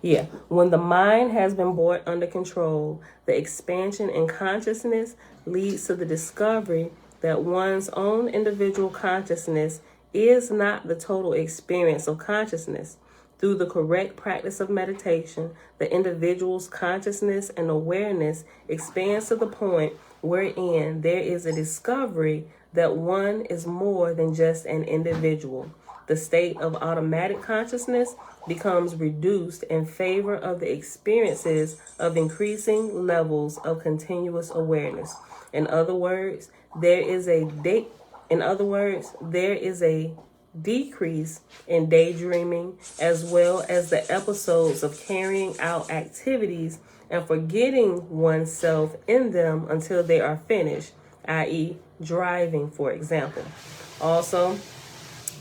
Yeah. When the mind has been brought under control, the expansion in consciousness leads to the discovery that one's own individual consciousness is not the total experience of consciousness. Through the correct practice of meditation, the individual's consciousness and awareness expands to the point wherein there is a discovery that one is more than just an individual. The state of automatic consciousness becomes reduced in favor of the experiences of increasing levels of continuous awareness. In other words, there is a decrease in daydreaming, as well as the episodes of carrying out activities and forgetting oneself in them until they are finished, i.e., driving, for example. Also,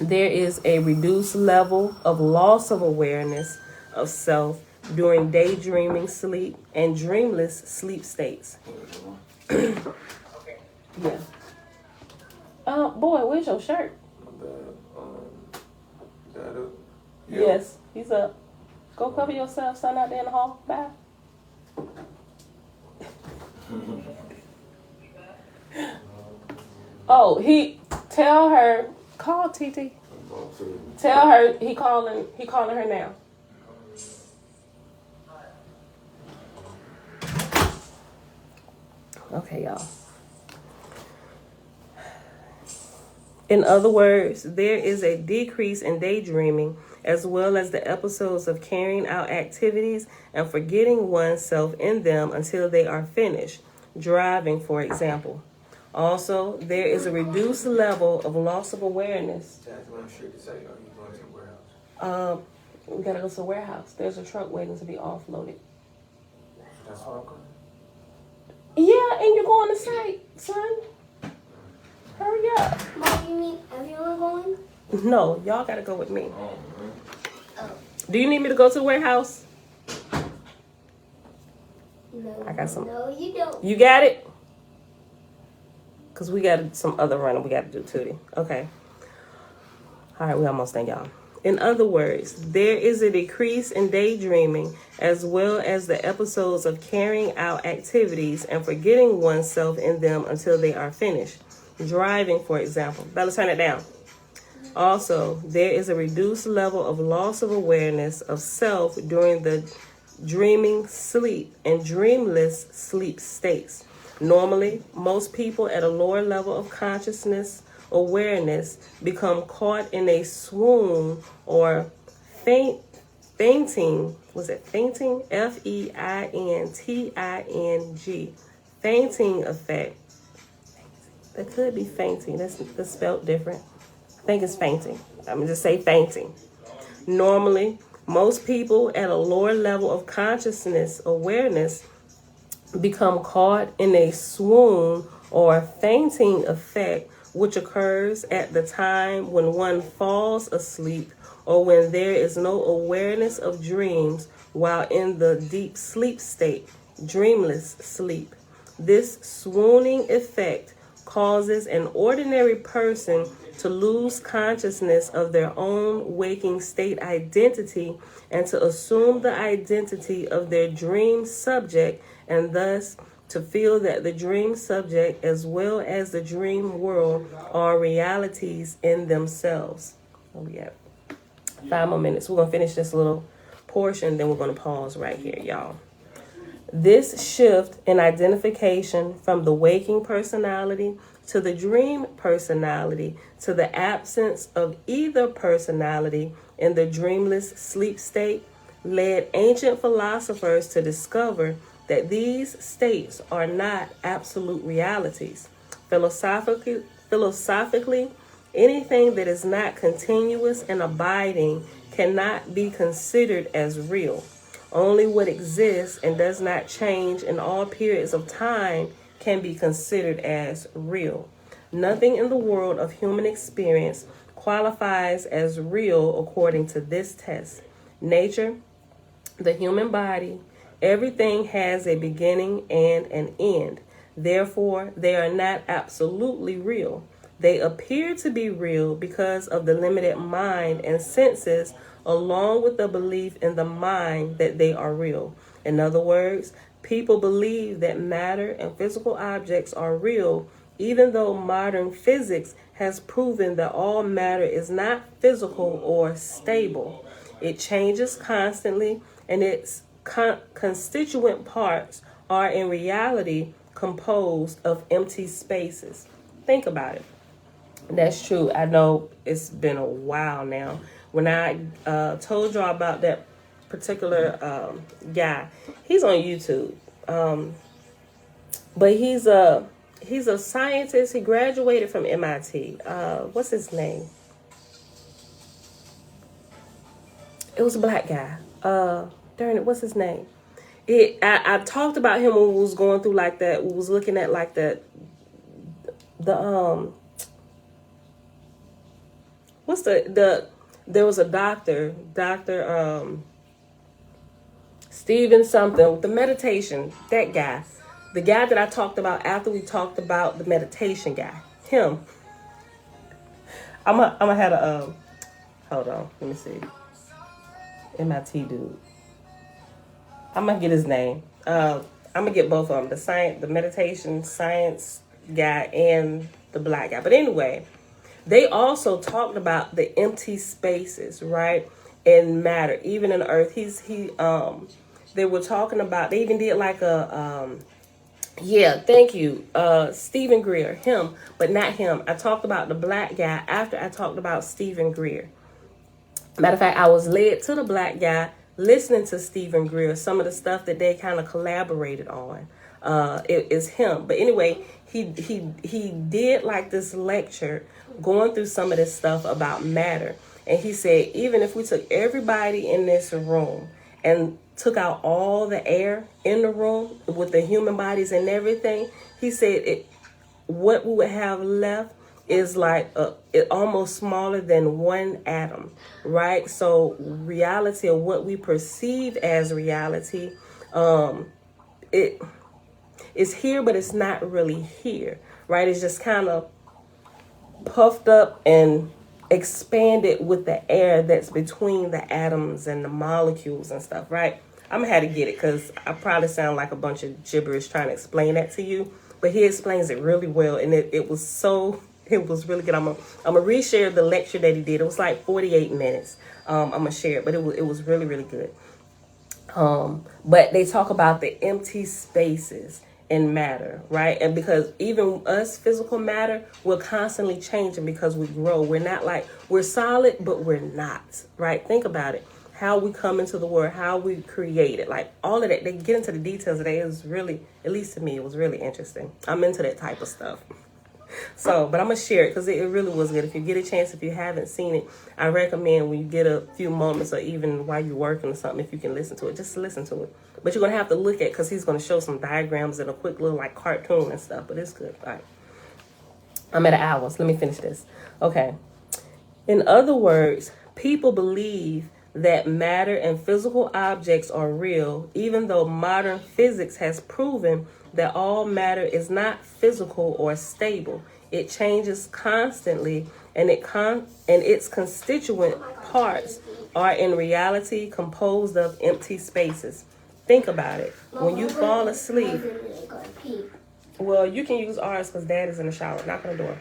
there is a reduced level of loss of awareness of self during daydreaming sleep and dreamless sleep states. Yeah. Boy, where's your shirt? Yes, he's up. Go cover yourself, son, out there in the hall. Bye. Tell her, call TT. Tell her he calling her now. Okay, y'all. In other words, there is a decrease in daydreaming, as well as the episodes of carrying out activities and forgetting oneself in them until they are finished, driving, for example. Also, there is a reduced level of loss of awareness. We gotta go to the warehouse. There's a truck waiting to be offloaded. That's all good. Yeah, and you're going to site, son. Hurry up. Mom, you mean everyone going? No, y'all gotta go with me. Oh. Do you need me to go to the warehouse? No. I got some. No, you don't. You got it? Because we got some other running we got to do, Tootie. Okay. All right, we almost done, y'all. In other words, there is a decrease in daydreaming, as well as the episodes of carrying out activities and forgetting oneself in them until they are finished. Driving, for example. Bella, turn it down. Also, there is a reduced level of loss of awareness of self during the dreaming sleep and dreamless sleep states. Normally, most people at a lower level of consciousness awareness become caught in a swoon or fainting. Was it fainting? F-E-I-N-T-I-N-G. Fainting effect. That could be fainting. That's spelled different. I think it's fainting. I'm going to just say fainting. Normally, most people at a lower level of consciousness awareness become caught in a swoon or fainting effect, which occurs at the time when one falls asleep or when there is no awareness of dreams while in the deep sleep state, dreamless sleep. This swooning effect causes an ordinary person to lose consciousness of their own waking state identity and to assume the identity of their dream subject, and thus to feel that the dream subject as well as the dream world are realities in themselves. Oh, yeah. 5 more minutes. We're going to finish this little portion, then we're going to pause right here, y'all. This shift in identification from the waking personality to the dream personality to the absence of either personality in the dreamless sleep state led ancient philosophers to discover that these states are not absolute realities. Philosophically, anything that is not continuous and abiding cannot be considered as real. Only what exists and does not change in all periods of time can be considered as real. Nothing in the world of human experience qualifies as real according to this test. Nature, the human body, everything has a beginning and an end. Therefore, they are not absolutely real. They appear to be real because of the limited mind and senses, along with the belief in the mind that they are real. In other words, people believe that matter and physical objects are real, even though modern physics has proven that all matter is not physical or stable. It changes constantly, and its constituent parts are in reality composed of empty spaces. Think about it. That's true. I know it's been a while now. When I told y'all about that particular guy, he's on YouTube. But he's a scientist. He graduated from MIT. What's his name? It was a black guy. What's his name? I talked about him when we was going through like that. We was looking at like the there was a doctor Steven something with the meditation, that guy. The guy that I talked about after we talked about the meditation guy. Him. I'm gonna have a hold on, let me see. MIT dude. I'm gonna get his name. I'm gonna get both of them. The meditation science guy and the black guy. But anyway, they also talked about the empty spaces, right? In matter, even in earth. They were talking about, they even did like thank you. Stephen Greer, him, but not him. I talked about the black guy after I talked about Stephen Greer. Matter of fact, I was led to the black guy listening to Stephen Greer, some of the stuff that they kind of collaborated on. It is him. But anyway, he did like this lecture going through some of this stuff about matter. And he said, even if we took everybody in this room and took out all the air in the room with the human bodies and everything, he said what we would have left is like it almost smaller than one atom, right? So reality, or what we perceive as reality, it is here, but it's not really here, right? It's just kind of puffed up and expanded with the air that's between the atoms and the molecules and stuff, right? I'm gonna have to get it because I probably sound like a bunch of gibberish trying to explain that to you, but he explains it really well, and it was really good. I'm gonna reshare the lecture that he did. It was like 48 minutes. I'm gonna share it, but it was really, really good. But they talk about the empty spaces in matter, right? And because even us, physical matter, we're constantly changing because we grow. We're not like, we're solid, but we're not, right? Think about it. How we come into the world, how we create it, like all of that. They get into the details today. It was really, at least to me, it was really interesting. I'm into that type of stuff. So, but I'm going to share it because it really was good. If you get a chance, if you haven't seen it, I recommend when you get a few moments or even while you're working or something, if you can listen to it, just listen to it. But you're going to have to look at, because he's going to show some diagrams and a quick little like cartoon and stuff, but it's good. All right. I'm at an hour, so let me finish this. Okay. In other words, people believe that matter and physical objects are real, even though modern physics has proven that all matter is not physical or stable. It changes constantly, and its constituent parts are in reality composed of empty spaces. Think about it. When you fall asleep, well, you can use ours because Dad is in the shower. Knock on the door.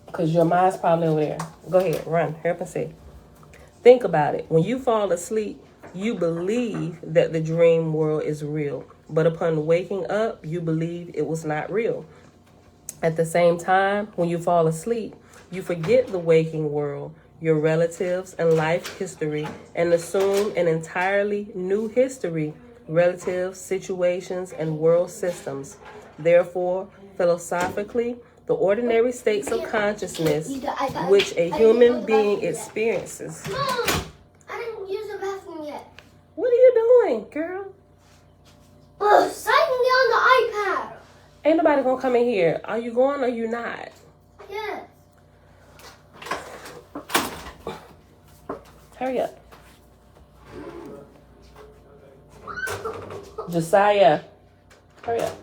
Because your mind's probably over there. Go ahead, run, hurry up and see. Think about it. When you fall asleep, you believe that the dream world is real. But upon waking up, you believe it was not real. At the same time, when you fall asleep, you forget the waking world, your relatives and life history, and assume an entirely new history, relatives, situations, and world systems. Therefore, philosophically, the ordinary states of consciousness which a human being experiences. Mom, I didn't use the bathroom yet. What are you doing, girl? Signing me on the iPad. Ain't nobody gonna come in here. Are you going or you not? Yes. Hurry up. Josiah, hurry up.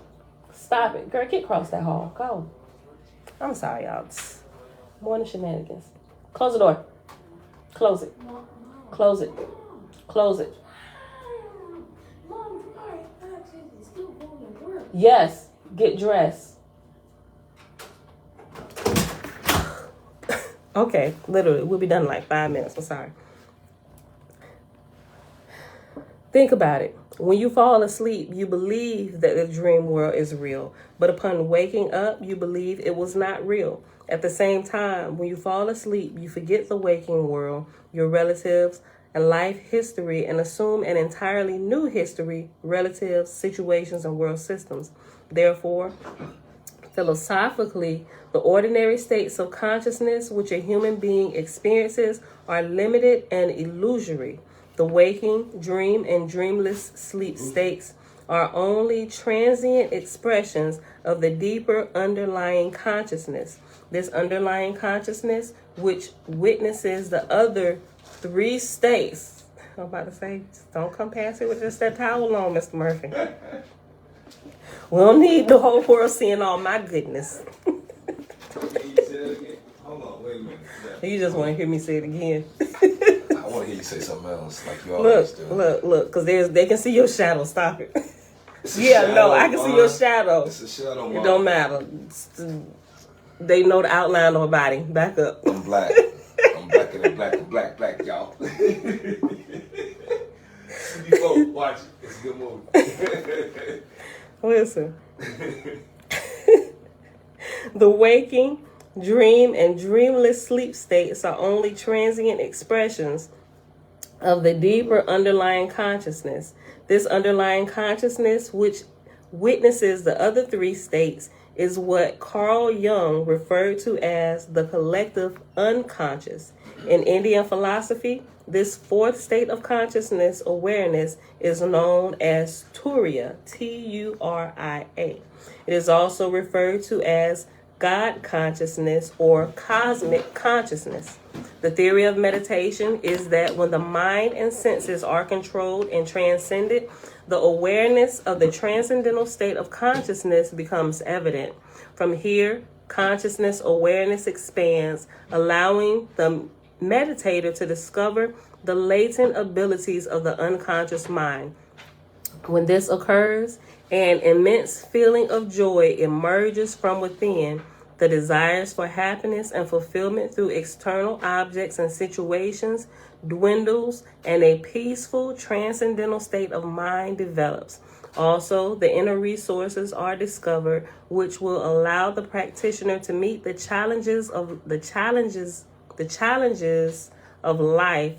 Stop it. Girl, get across that hall. Go. I'm sorry, y'all. It's more than shenanigans. Close the door. Close it. Close it. Close it. Yes. Get dressed. Okay, literally. We'll be done in like 5 minutes. I'm sorry. Think about it. When you fall asleep, you believe that the dream world is real. But upon waking up, you believe it was not real. At the same time, when you fall asleep, you forget the waking world, your relatives, and life history, and assume an entirely new history, relatives, situations, and world systems. Therefore, philosophically, the ordinary states of consciousness which a human being experiences are limited and illusory. The waking, dream, and dreamless sleep states are only transient expressions of the deeper underlying consciousness. This underlying consciousness, which witnesses the other three states. I'm about to say, don't come past it with just that towel on, Mr. Murphy. We don't need the whole world seeing all my goodness. Hold on, wait a minute. You just want to hear me say it again. I want to hear you say something else, like you always do. Look, because they can see your shadow. Stop it. Yeah, no, I can see your shadow. It's a shadow. It don't matter. They know the outline of a body. Back up. I'm black. I'm blacker than black, y'all. Watch it. It's a good movie. Listen. The waking, dream, and dreamless sleep states are only transient expressions of the deeper underlying consciousness. This underlying consciousness, which witnesses the other three states, is what Carl Jung referred to as the collective unconscious. In Indian philosophy, this fourth state of consciousness awareness is known as Turiya, Turia. It is also referred to as God consciousness or cosmic consciousness. The theory of meditation is that when the mind and senses are controlled and transcended, the awareness of the transcendental state of consciousness becomes evident. From here, consciousness awareness expands, allowing the meditator to discover the latent abilities of the unconscious mind. When this occurs, an immense feeling of joy emerges from within. The desires for happiness and fulfillment through external objects and situations dwindles, and a peaceful, transcendental state of mind develops. Also, the inner resources are discovered, which will allow the practitioner to meet the challenges of life,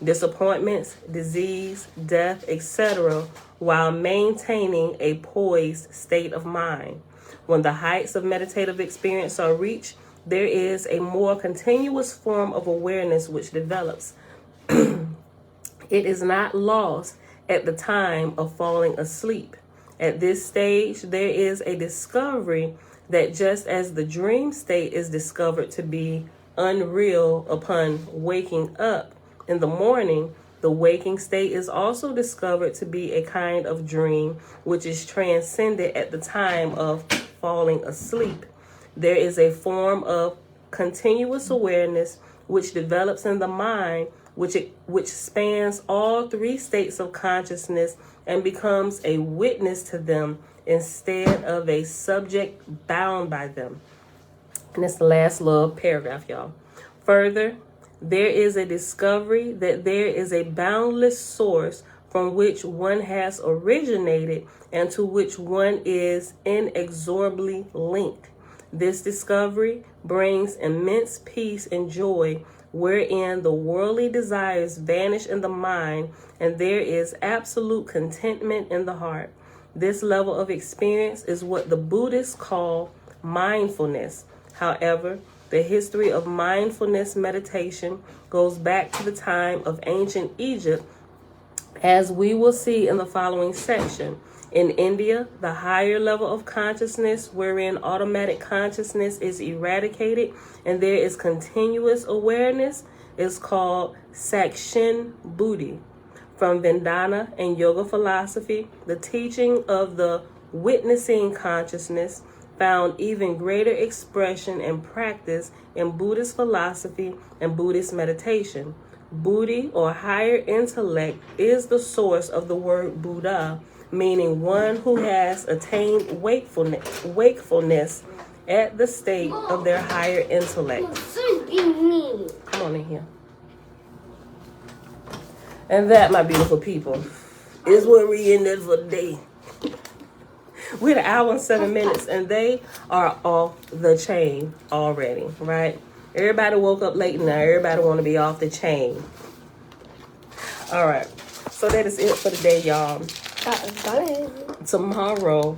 disappointments, disease, death, etc., while maintaining a poised state of mind. When the heights of meditative experience are reached, there is a more continuous form of awareness which develops. It is not lost at the time of falling asleep. At this stage, there is a discovery that just as the dream state is discovered to be unreal upon waking up, In the morning, the waking state is also discovered to be a kind of dream which is transcended at the time of falling asleep. There is a form of continuous awareness which develops in the mind, which spans all three states of consciousness and becomes a witness to them instead of a subject bound by them. And it's the last little paragraph, y'all. Further, there is a discovery that there is a boundless source from which one has originated and to which one is inexorably linked. This discovery brings immense peace and joy, wherein the worldly desires vanish in the mind and there is absolute contentment in the heart. This level of experience is what the Buddhists call mindfulness. However, the history of mindfulness meditation goes back to the time of ancient Egypt, as we will see in the following section. In India, the higher level of consciousness, wherein automatic consciousness is eradicated and there is continuous awareness, is called Sakshin Buddhi. From Vedanta and yoga philosophy, the teaching of the witnessing consciousness found even greater expression and practice in Buddhist philosophy and Buddhist meditation. Buddhi, or higher intellect, is the source of the word Buddha, meaning one who has attained wakefulness at the state of their higher intellect. Come on in here. And that, my beautiful people, is what we're in there for today. We're an hour and 7 minutes, and they are off the chain already, right? Everybody woke up late now. Everybody want to be off the chain. All right. So that is it for today, y'all. Tomorrow,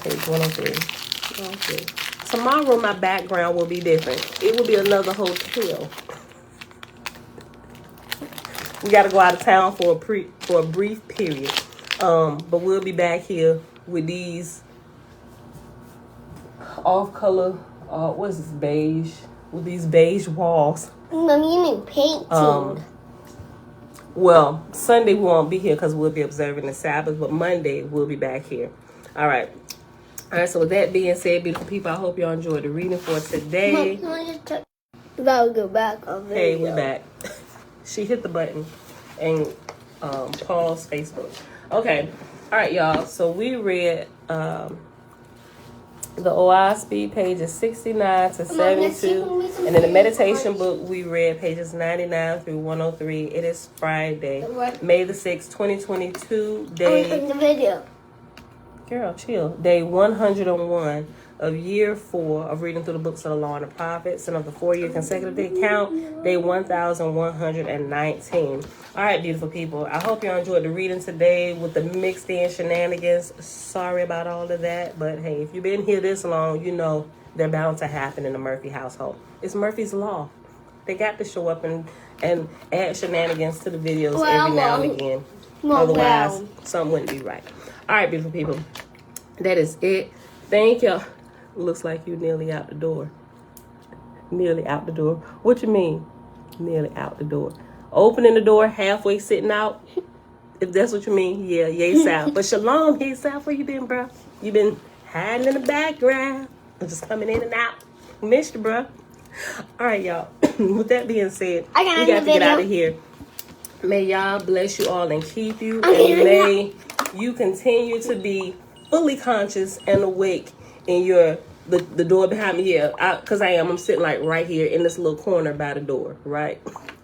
page 103. Okay. Tomorrow, my background will be different. It will be another hotel. We got to go out of town for a brief period. But we'll be back here with these off-color, what is this, beige? With these beige walls. Mommy, you mean painting. Well, Sunday we won't be here because we'll be observing the Sabbath, but Monday we'll be back here. All right. So with that being said, beautiful people, I hope y'all enjoyed the reading for today. I'll go back on Hey, we're back. She hit the button and pause Facebook. Okay. All right, y'all. So we read the Oahspe pages 69 to 72. And in the meditation book, we read pages 99 through 103. It is Friday, May the 6th, 2022. In the video. Girl, chill. Day 101 of year 4 of reading through the books of the Law and the Prophets, and of the 4-year consecutive day count, day 1119. All right, beautiful people. I hope you enjoyed the reading today with the mixed in shenanigans. Sorry about all of that, but hey, if you've been here this long, you know they're bound to happen in the Murphy household. It's Murphy's Law. They got to show up and add shenanigans to the videos every now and again. Otherwise, something wouldn't be right. All right, beautiful people. That is it. Thank you. Looks like you nearly out the door. Nearly out the door. What you mean? Nearly out the door. Opening the door, halfway sitting out. If that's what you mean, yeah, yay South. But shalom, hey South, where you been, bro? You been hiding in the background. Just coming in and out. Missed you, bro. All right, y'all. With that being said, we got to get out of here. May y'all bless you all and keep you. And may you continue to be fully conscious and awake in the door behind me. Yeah, because I'm sitting like right here in this little corner by the door, right?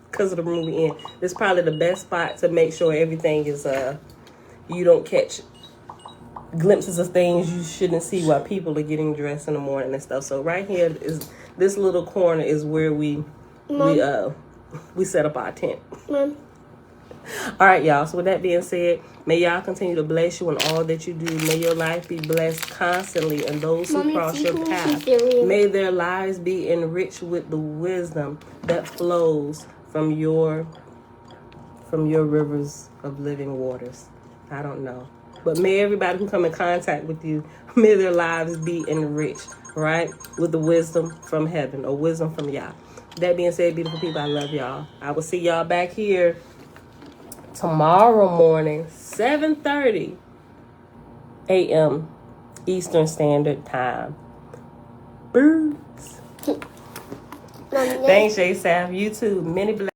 Because of the room we in. This is probably the best spot to make sure everything is you don't catch glimpses of things you shouldn't see while people are getting dressed in the morning and stuff. So right here is this little corner is where we set up our tent. Mom. All right, y'all. So with that being said, may y'all continue to bless you in all that you do. May your life be blessed constantly, and those who cross your path, may their lives be enriched with the wisdom that flows from your rivers of living waters. I don't know. But may everybody who come in contact with you, may their lives be enriched, right? With the wisdom from heaven or wisdom from Yah. That being said, beautiful people, I love y'all. I will see y'all back here tomorrow morning, 7:30 a.m. Eastern Standard Time. Birds. Thanks, J-Saf. You too. Many blessings.